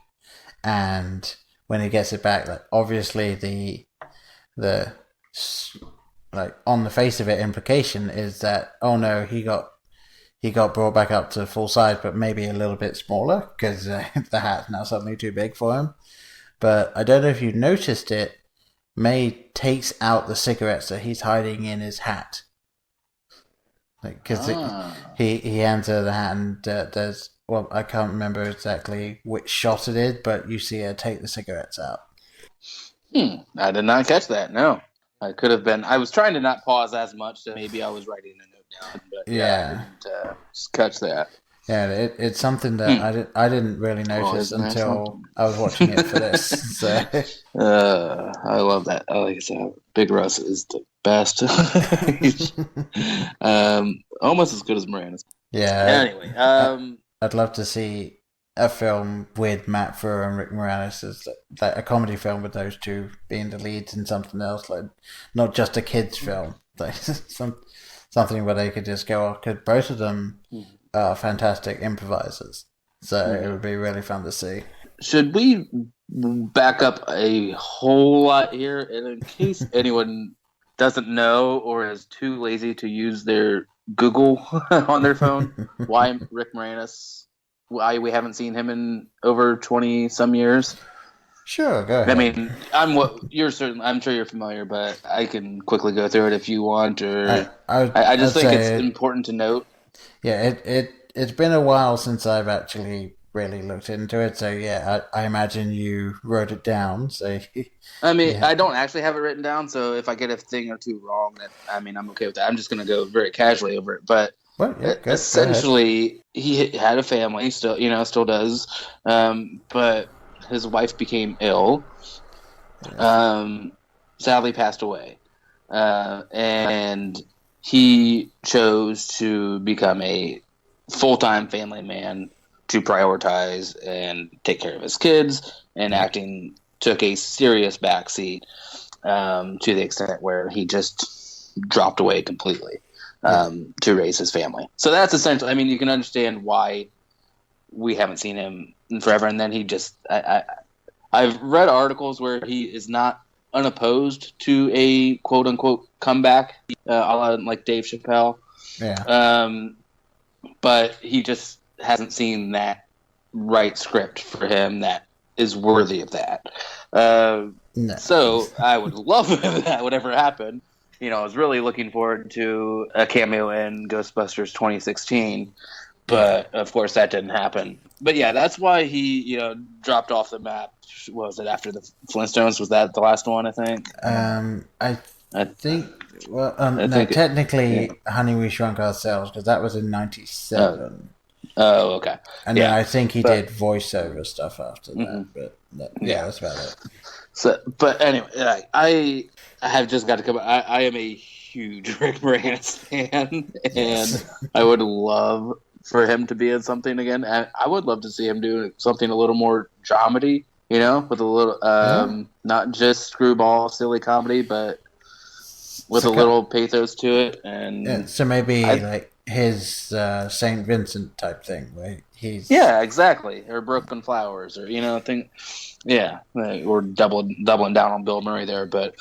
and when he gets it back, like obviously the like on the face of it implication is that, oh no, he got brought back up to full size, but maybe a little bit smaller because the hat's now suddenly too big for him. But I don't know if you noticed it. May takes out the cigarettes that he's hiding in his hat, because he hands her the hat, and there's, well, I can't remember exactly which shot it is, but you see her take the cigarettes out. I did not catch that. No, I could have been. I was trying to not pause as much, so maybe I was writing a note down. But I didn't just catch that. Yeah, it's something that I didn't really notice until I was watching it for this. So. I love that. Like I said, Big Russ is the best. Almost as good as Moranis. Yeah. Anyway, I'd love to see a film with Matt Frewer and Rick Moranis, as like a comedy film with those two being the leads in something else, like not just a kids film, like something where they could just go off, because both of them are fantastic improvisers, so it would be really fun to see. Should we back up a whole lot here, and in case anyone doesn't know or is too lazy to use their Google on their phone, why Rick Moranis? Why we haven't seen him in over 20 some years? Sure, go ahead. I mean, I'm sure you're familiar, but I can quickly go through it if you want. Or I just think it's important to note. Yeah, it's been a while since I've actually really looked into it, so yeah, I imagine you wrote it down. So I mean, I don't actually have it written down, so if I get a thing or two wrong, then I'm okay with that. I'm just going to go very casually over it, but. Well, yeah, essentially, he had a family, still does, but his wife became ill, sadly passed away, and he chose to become a full-time family man to prioritize and take care of his kids, and acting took a serious backseat to the extent where he just dropped away completely. to raise his family. So that's essentially. I mean, you can understand why we haven't seen him in forever. And then he just. I've read articles where he is not unopposed to a quote unquote comeback, a la like Dave Chappelle. Yeah. But he just hasn't seen that right script for him that is worthy of that. No. So I would love if that would ever happen. You know, I was really looking forward to a cameo in Ghostbusters 2016, but of course that didn't happen. But yeah, that's why he, you know, dropped off the map. What was it, after the Flintstones? Was that the last one, I think? I think. Well, technically, Honey, We Shrunk Ourselves, because that was in '97. Oh, okay. And then I think he did voiceover stuff after that. But that's about it. So, but anyway, I have just got to come. I am a huge Rick Moranis fan, and I would love for him to be in something again. And I would love to see him do something a little more dramedy, you know, with a little, not just screwball, silly comedy, but with a little pathos to it. And so maybe like his St. Vincent type thing, where he's exactly, or Broken Flowers, or you know, or doubling down on Bill Murray there, but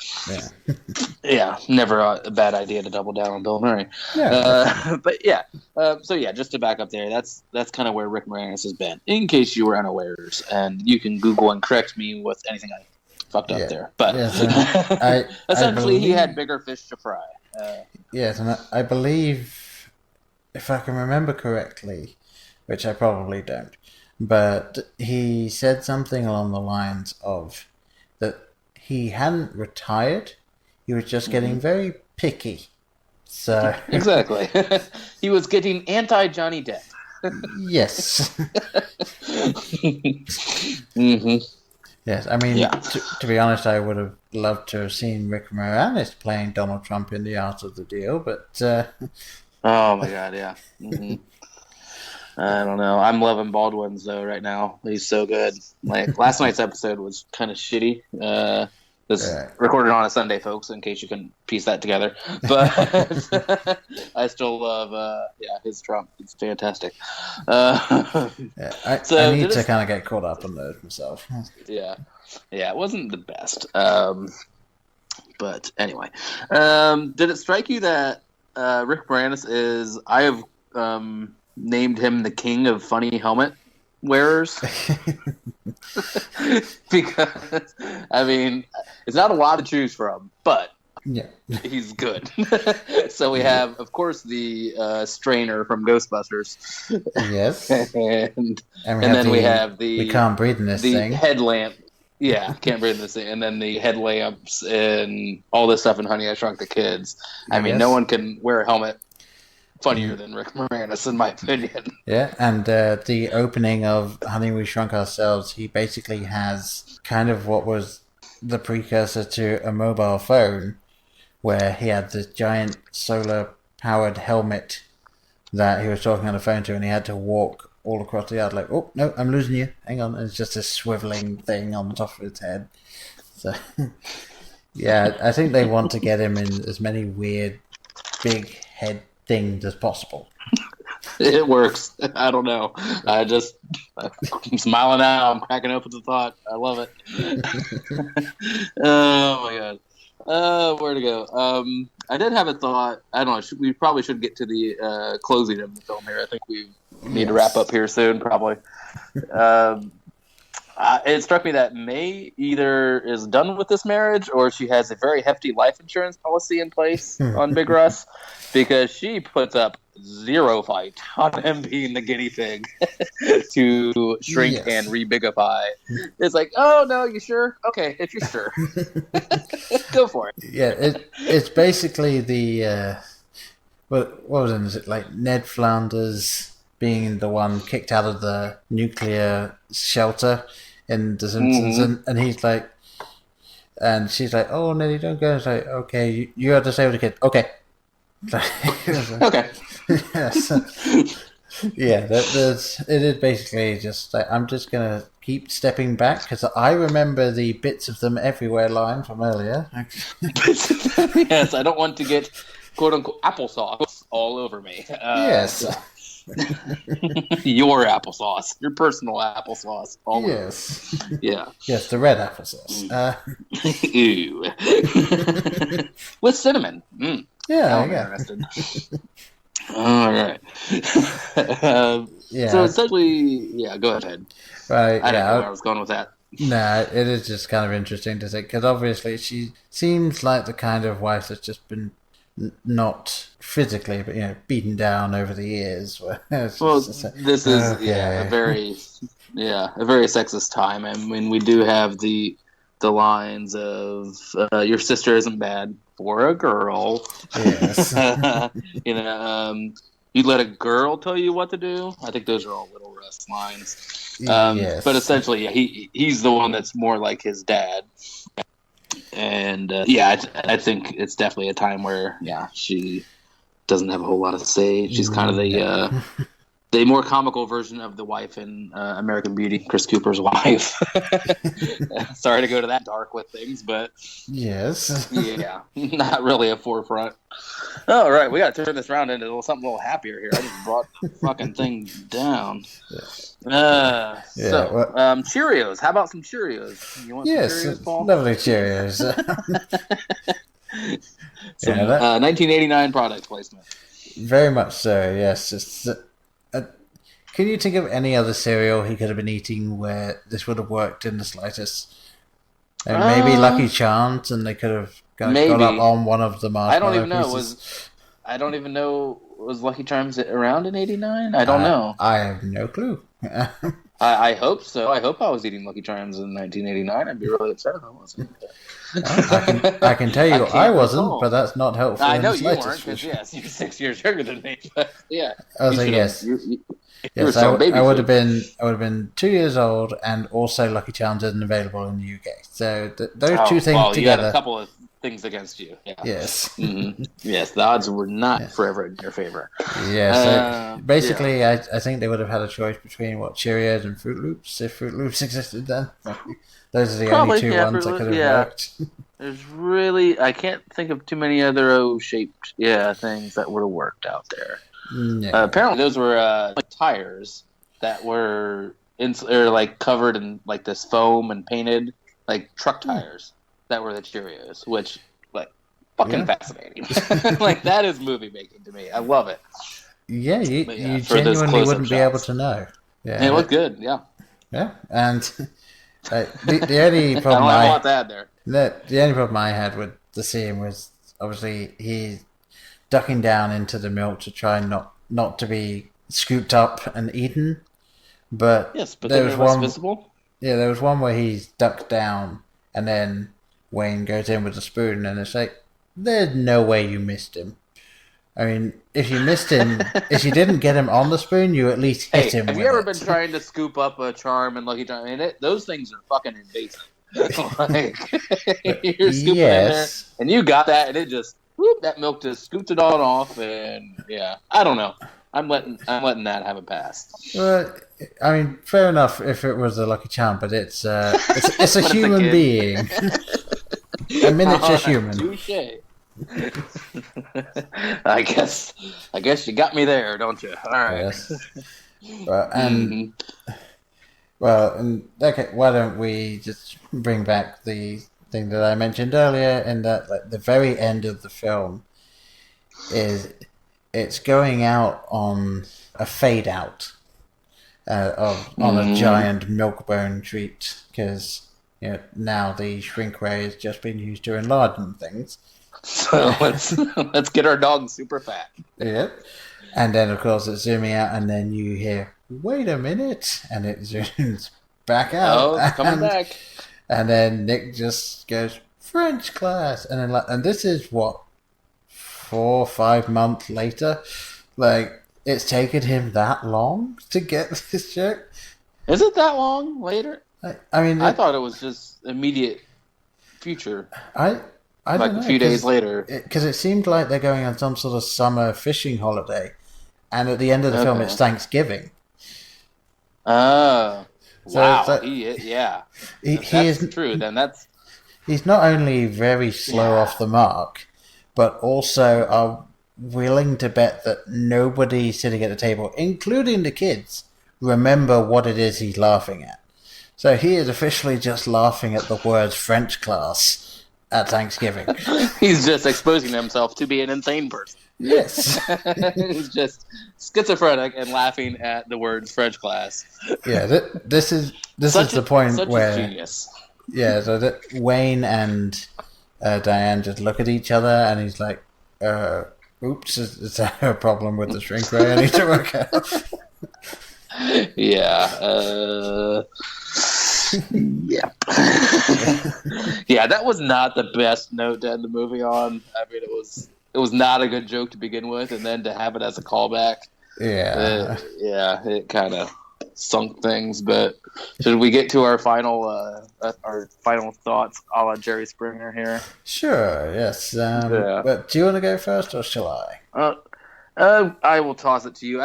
never a bad idea to double down on Bill Murray. So just to back up there, that's kind of where Rick Moranis has been, in case you were unawares, and you can Google and correct me with anything I fucked up there, but essentially he had bigger fish to fry. Yes, and I believe, if I can remember correctly, which I probably don't, but he said something along the lines of that he hadn't retired, he was just getting very picky. So exactly, he was getting anti-Johnny Depp. Yes. Yes, I mean, to be honest, I would have loved to have seen Rick Moranis playing Donald Trump in The Art of the Deal, but... oh, my God, yeah. I don't know. I'm loving Baldwin's, though, right now. He's so good. Like, last night's episode was kind of shitty. Recorded on a Sunday, folks, in case you can piece that together. But I still love, his Trump. It's fantastic. I need to kind of get caught up on those myself. Yeah, it wasn't the best. But anyway, did it strike you that Rick Moranis is? I have named him the king of funny helmet wearers. Because I mean, it's not a lot to choose from, but he's good. So we have, of course, the strainer from Ghostbusters. Yes, and then we have the we can't breathe in this thing. Headlamp. Yeah, can't breathe in this thing. And then the headlamps and all this stuff in Honey, I Shrunk the Kids. I mean, no one can wear a helmet funnier than Rick Moranis, in my opinion. Yeah, and the opening of Honey, We Shrunk Ourselves, he basically has kind of what was the precursor to a mobile phone, where he had this giant solar-powered helmet that he was talking on the phone to, and he had to walk all across the yard like, oh, no, I'm losing you. Hang on. And it's just a swiveling thing on the top of his head. So, yeah, I think they want to get him in as many weird, big head things as possible. It works. I don't know. I'm smiling now. I'm cracking up with the thought. I love it. Oh my God. Where to go? I did have a thought. I don't know. We probably should get to the closing of the film here. I think we need to wrap up here soon, probably. It struck me that May either is done with this marriage or she has a very hefty life insurance policy in place on Big Russ, because she puts up zero fight on him being the guinea pig to shrink and rebigify. It's like, oh, no, you sure? Okay, if you're sure. Go for it. Yeah, it's basically the... what was it? Is it like Ned Flanders being the one kicked out of the nuclear shelter in The Simpsons, and he's like, and she's like, oh, Neddy, don't go. It's like, okay, you have to stay with the kid. Okay. Okay. Yeah, it is basically just like, I'm just going to keep stepping back because I remember the bits of them everywhere line from earlier. Yes, I don't want to get quote-unquote applesauce all over me. Yes. Your applesauce. Your personal applesauce. All Yes. over. Yeah. Yes, the red applesauce. Ew. With cinnamon. Mm. Yeah, I'm interested. All right. Yeah. So essentially, yeah, go ahead. Right, I don't know yeah. where I was going with that. No, it is just kind of interesting to think because obviously she seems like the kind of wife that's just been not physically, but beaten down over the years. Well, this is okay. a very sexist time. I mean, we do have the lines of your sister isn't bad for a girl. Yes. You'd let a girl tell you what to do. I think those are all Little Russ lines. Yes. But essentially, he's the one that's more like his dad. And I think it's definitely a time where she doesn't have a whole lot to say. She's kind of the more comical version of the wife in American Beauty, Chris Cooper's wife. Sorry to go to that dark with things, but yes, yeah, not really a forefront. All right, we got to turn this round into something a little happier here. I just brought the fucking thing down. Cheerios. How about some Cheerios? You want some Cheerios, Paul? Lovely Cheerios. Some 1989 product placement. Very much so. Yes. Can you think of any other cereal he could have been eating where this would have worked in the slightest? Maybe Lucky Charms, and they could have got up on one of the marshmallow I don't even pieces. I don't even know. Was Lucky Charms around in '89? I don't know. I have no clue. I hope so. I hope I was eating Lucky Charms in 1989. I'd be really upset if I wasn't. I can tell you I wasn't, but that's not helpful. I know you weren't, because you're 6 years younger than me. But yeah, I was like, yes. Yes, I would have been 2 years old, and also Lucky Charms isn't available in the UK. So those two things together. You had a couple of things against you. Yeah. Yes. Mm-hmm. Yes, the odds were not forever in your favor. Yeah. So basically, I think they would have had a choice between Cheerios and Fruit Loops if Fruit Loops existed then. Those are the only two ones that could have worked. There's really, I can't think of too many other O-shaped things that would have worked out there. No. Apparently, those were tires that were covered in like this foam and painted like truck tires that were the Cheerios, which fucking fascinating. Like that is movie making to me. I love it. Yeah, you genuinely wouldn't be able to know. Yeah, it looked good. Yeah, and the only problem I don't have a lot to add there. The only problem I had with the scene was obviously he ducking down into the milk to try not to be scooped up and eaten. But there was one visible. Yeah, there was one where he's ducked down and then Wayne goes in with a spoon, and it's like, there's no way you missed him. I mean, if you missed him, if you didn't get him on the spoon, you at least hit him. Have you ever been trying to scoop up a Charm and Lucky Charm? I mean, those things are fucking invasive. You're scooping in there, and you got that, and it just that milk just scooped it all off, and I don't know. I'm letting that have a pass. Well, I mean, fair enough if it was a Lucky Charm, but it's a human being, a miniature human. Touché. I guess you got me there, don't you? All right. Yes. Okay. Why don't we just bring back the thing that I mentioned earlier, in that the very end of the film is it's going out on a fade out on a giant milk-bone treat, because now the shrink ray has just been used to enlarge things. So let's get our dog super fat. Yep. And then of course it's zooming out, and then you hear, "Wait a minute," and it zooms back out. Oh, it's coming back. And then Nick just goes, "French class," and then and this is what, 4 or 5 months later. Like, it's taken him that long to get this joke. Is it that long later? I mean, I thought it was just immediate future. I don't know, a few days later. Because it seemed like they're going on some sort of summer fishing holiday, and at the end of the film it's Thanksgiving. Oh, so wow! Like, he is true. Then he's not only very slow off the mark, but also willing to bet that nobody sitting at the table, including the kids, remember what it is he's laughing at. So he is officially just laughing at the words French class at Thanksgiving. He's just exposing himself to be an insane person. Yes. He's just schizophrenic and laughing at the words French class. Yeah, this is the point where genius. Yeah, so that Wayne and Diane just look at each other, and he's like, "Oops, is there a problem with the shrink ray? I need to work out." Yeah. Yeah. Yeah, that was not the best note to end the movie on. I mean, it was not a good joke to begin with, and then to have it as a callback. Yeah. It kind of sunk things. But should we get to our final thoughts a la Jerry Springer here? Sure. Yes. But do you want to go first, or shall I? I will toss it to you.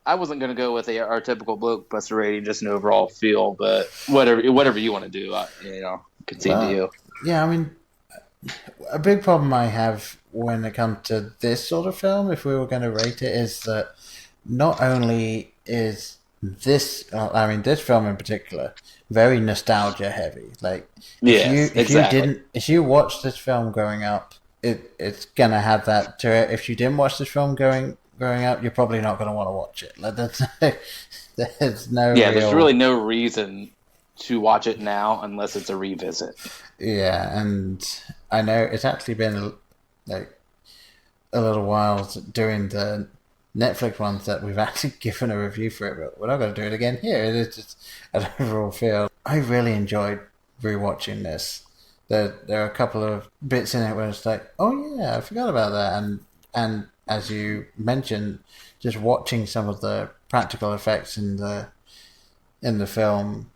I wasn't going to go with our typical blockbuster rating, just an overall feel, but whatever you want to do, concede to you. Yeah, I mean, a big problem I have when it comes to this sort of film, if we were going to rate it, is that not only is this film in particular, very nostalgia heavy. Like, if you watched this film growing up, it's gonna have that to it. If you didn't watch this film growing up, you're probably not going to want to watch it. Like, there's really no reason to watch it now unless it's a revisit. Yeah, and I know it's actually been like a little while doing the Netflix ones that we've actually given a review for it, but we're not going to do it again here. It's just an overall feel. I really enjoyed rewatching this. There are a couple of bits in it where it's like, oh yeah, I forgot about that, and as you mentioned, just watching some of the practical effects in the film,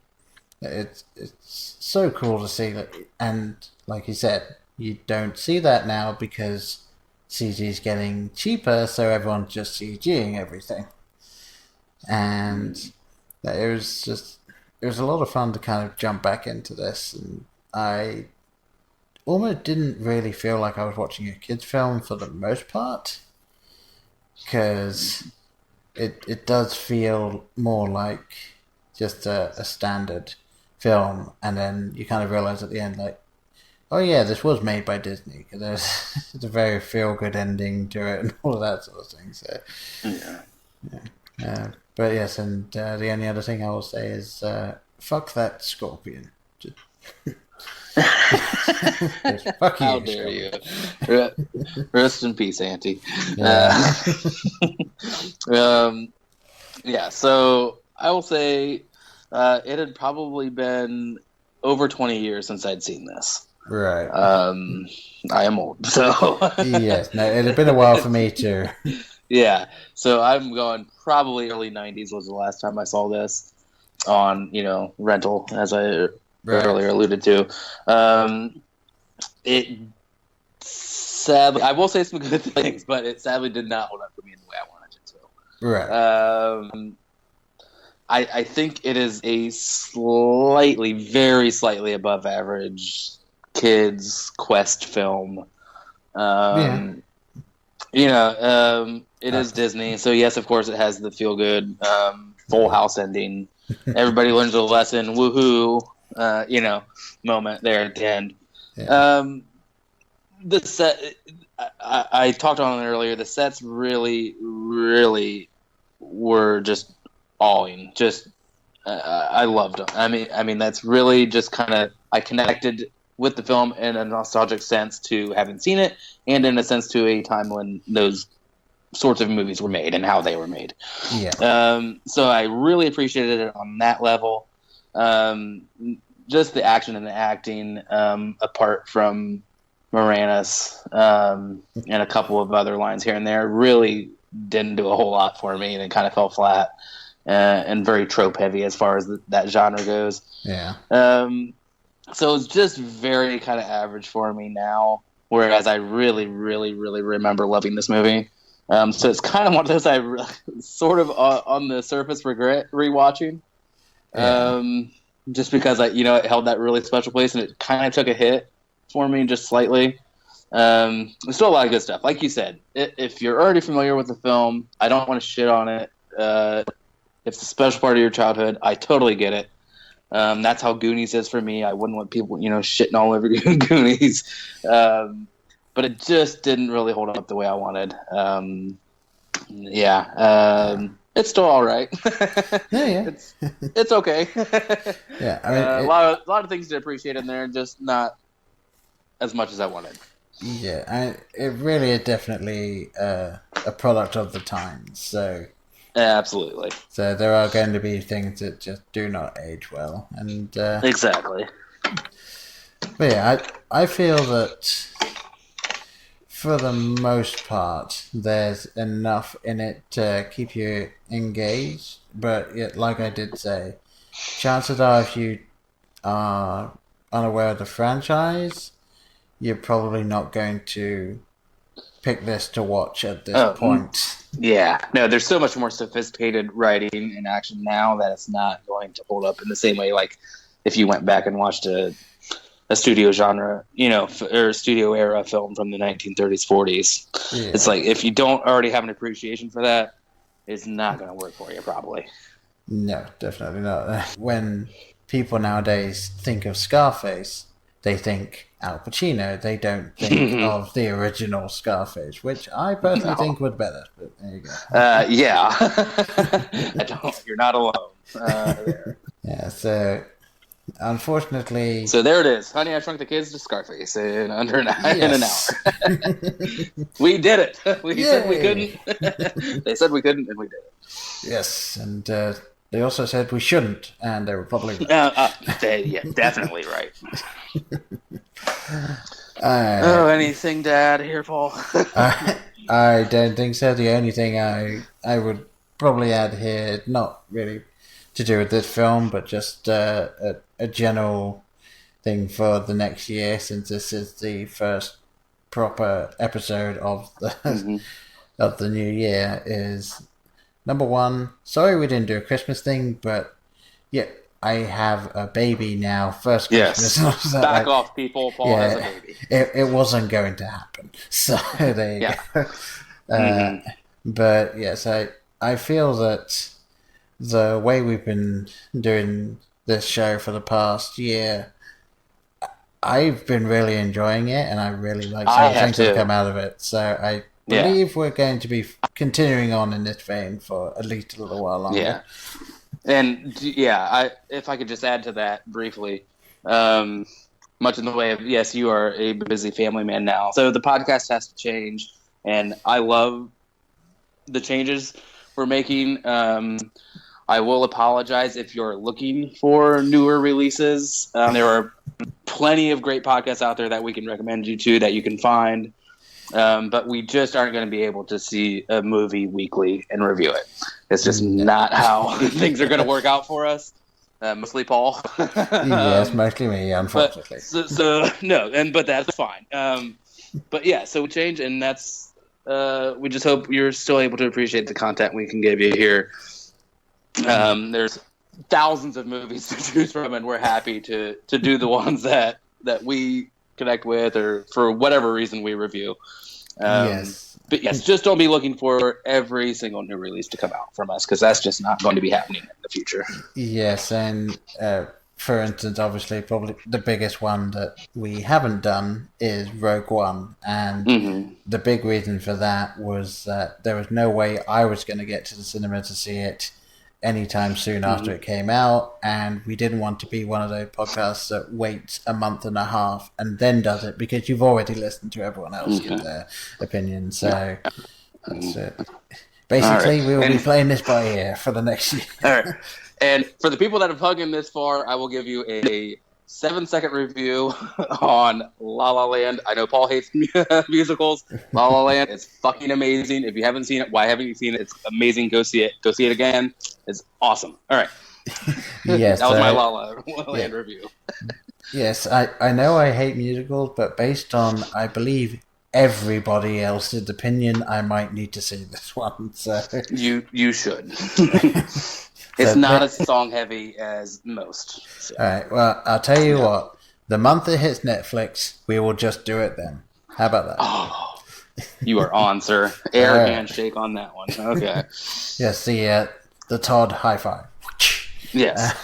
it's so cool to see that. And like you said, you don't see that now because CG is getting cheaper, so everyone's just CGing everything. And it was a lot of fun to kind of jump back into this, and I almost didn't really feel like I was watching a kids' film for the most part, because it does feel more like just a standard film, and then you kind of realize at the end, like, oh yeah, this was made by Disney, because there's a very feel-good ending to it and all of that sort of thing. So yeah. But yes, and the only other thing I will say is fuck that scorpion. Fuck you! How dare you? Rest in peace, Auntie. Yeah. Yeah. So I will say it had probably been over 20 years since I'd seen this. Right. I am old, so yes. No, it had been a while for me too. Yeah. So I'm going probably early 90s was the last time I saw this on rental, as I earlier alluded to. It sadly, I will say some good things, but it sadly did not hold up for me in the way I wanted it to. Right. I think it is a very slightly above average kids quest film. It is Disney, so yes, of course, it has the feel good Full House ending. Everybody learns a lesson, woohoo! Moment there at the end. Yeah. The set, I talked on it earlier. The sets really, really were just awing. Just, I loved them. I mean, that's really just kind of, I connected with the film in a nostalgic sense to having seen it, and in a sense to a time when those sorts of movies were made and how they were made. Yeah. So I really appreciated it on that level. Just the action and the acting, apart from Moranis, and a couple of other lines here and there, really didn't do a whole lot for me, and it kind of fell flat, and very trope heavy as far as that genre goes. Yeah. So it's just very kind of average for me now, whereas I really, really, really remember loving this movie. So it's kind of one of those I sort of on the surface regret rewatching. Yeah. Just because it held that really special place, and it kind of took a hit for me just slightly. There's still a lot of good stuff. Like you said, if you're already familiar with the film, I don't want to shit on it. If it's a special part of your childhood, I totally get it. That's how Goonies is for me. I wouldn't want people, shitting all over Goonies. But it just didn't really hold up the way I wanted. It's still all right. Yeah. It's okay. Yeah, I mean, a lot of things to appreciate in there, just not as much as I wanted. Yeah, it really is definitely a product of the times. So absolutely. So there are going to be things that just do not age well, and exactly. But yeah, I feel that for the most part, there's enough in it to keep you engaged. But yet, like I did say, chances are if you are unaware of the franchise, you're probably not going to pick this to watch at this point. Yeah. No, there's so much more sophisticated writing and action now that it's not going to hold up in the same way like if you went back and watched a studio genre, or studio era film from the 1930s, 40s. Yeah. It's like if you don't already have an appreciation for that, it's not going to work for you probably. No, definitely not. When people nowadays think of Scarface, they think Al Pacino. They don't think of the original Scarface, which I personally think was better. But there you go. Yeah. I don't. You're not alone. There. Yeah. So, unfortunately. So there it is. Honey, I Shrunk the Kids to Scarface in under in an hour. We did it. We said we couldn't. They said we couldn't, and we did it. Yes, and they also said we shouldn't, and they were probably right. Yeah, definitely right. Anything to add here, Paul? I don't think so. The only thing I would probably add here, not really to do with this film, but just a general thing for the next year, since this is the first proper episode of the of the new year, is number one. Sorry we didn't do a Christmas thing, but yeah. I have a baby now. First Christmas. Yes. Back off, people. Paul has a baby. It wasn't going to happen. So there you go. But yes, I feel that the way we've been doing this show for the past year, I've been really enjoying it, and I really like some things that come out of it. So I believe we're going to be continuing on in this vein for at least a little while longer. Yeah. And if I could just add to that briefly, much in the way of, yes, you are a busy family man now, so the podcast has to change, and I love the changes we're making. I will apologize if you're looking for newer releases. There are plenty of great podcasts out there that we can recommend you to that you can find. But we just aren't going to be able to see a movie weekly and review it. It's just not how things are going to work out for us. Mostly Paul. Yes, mostly me, unfortunately. But that's fine. But yeah, so we change, and that's we just hope you're still able to appreciate the content we can give you here. There's thousands of movies to choose from, and we're happy to do the ones that we connect with, or for whatever reason we review. Yes. But yes, just don't be looking for every single new release to come out from us, because that's just not going to be happening in the future. Yes, and for instance, obviously, probably the biggest one that we haven't done is Rogue One, and the big reason for that was that there was no way I was going to get to the cinema to see it anytime soon after it came out, and we didn't want to be one of those podcasts that waits a month and a half and then does it, because you've already listened to everyone else give their opinion. So that's it. Basically, we will be playing this by ear for the next year. All right. And for the people that have hung in this far, I will give you a 7-second review on La La Land. I know Paul hates musicals. La La Land is fucking amazing. If you haven't seen it, why haven't you seen it? It's amazing. Go see it. Go see it again. It's awesome. All right. Yes, that was my La La Land review. Yes, I know I hate musicals, but based on, I believe, everybody else's opinion, I might need to see this one. So you should. It's not as song heavy as most. So. All right. Well, I'll tell you what. The month it hits Netflix, we will just do it then. How about that? Oh, you are on, sir. Air handshake on that one. Okay. Yes, the Todd high five. Yes.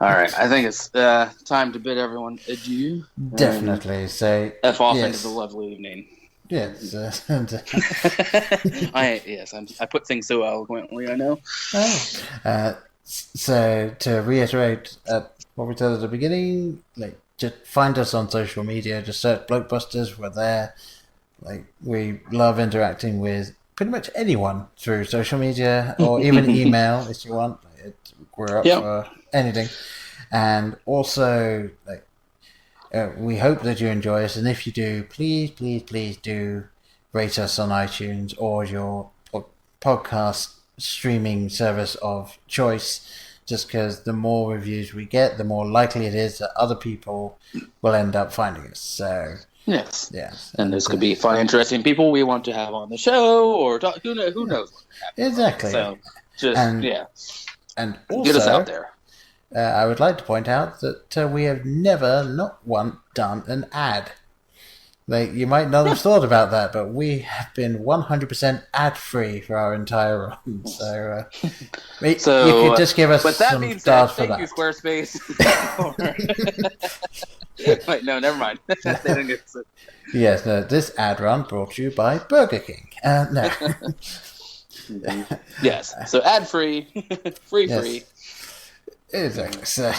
All right. I think it's time to bid everyone adieu. Definitely. So F off into the lovely evening. Yes. I put things so eloquently, I know. So to reiterate what we said at the beginning, like just find us on social media, just search Blokebusters, we're there. Like we love interacting with pretty much anyone through social media or even email if you want. We're up for anything. And also we hope that you enjoy us, and if you do, please do rate us on iTunes or your podcast streaming service of choice, just because the more reviews we get, the more likely it is that other people will end up finding us. So yes, and this could be fun, interesting people we want to have on the show, or talk, who knows what could happen. Exactly. So and also, get us out there. I would like to point out that we have never, not once, done an ad. Like, you might not have thought about that, but we have been 100% ad-free for our entire run. So, you could just give us some stars for that. Thank you, Squarespace. Wait, no, never mind. Yes, no, this ad run brought to you by Burger King. No. Yes, so ad-free, free. Exactly. So,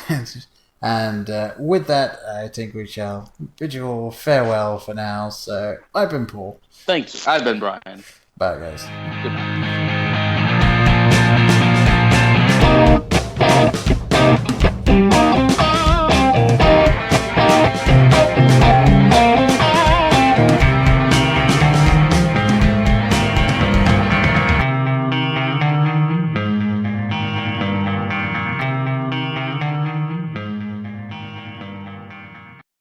and with that, I think we shall bid you all farewell for now. So, I've been Paul. Thank you. I've been Brian. Bye, guys. Goodbye.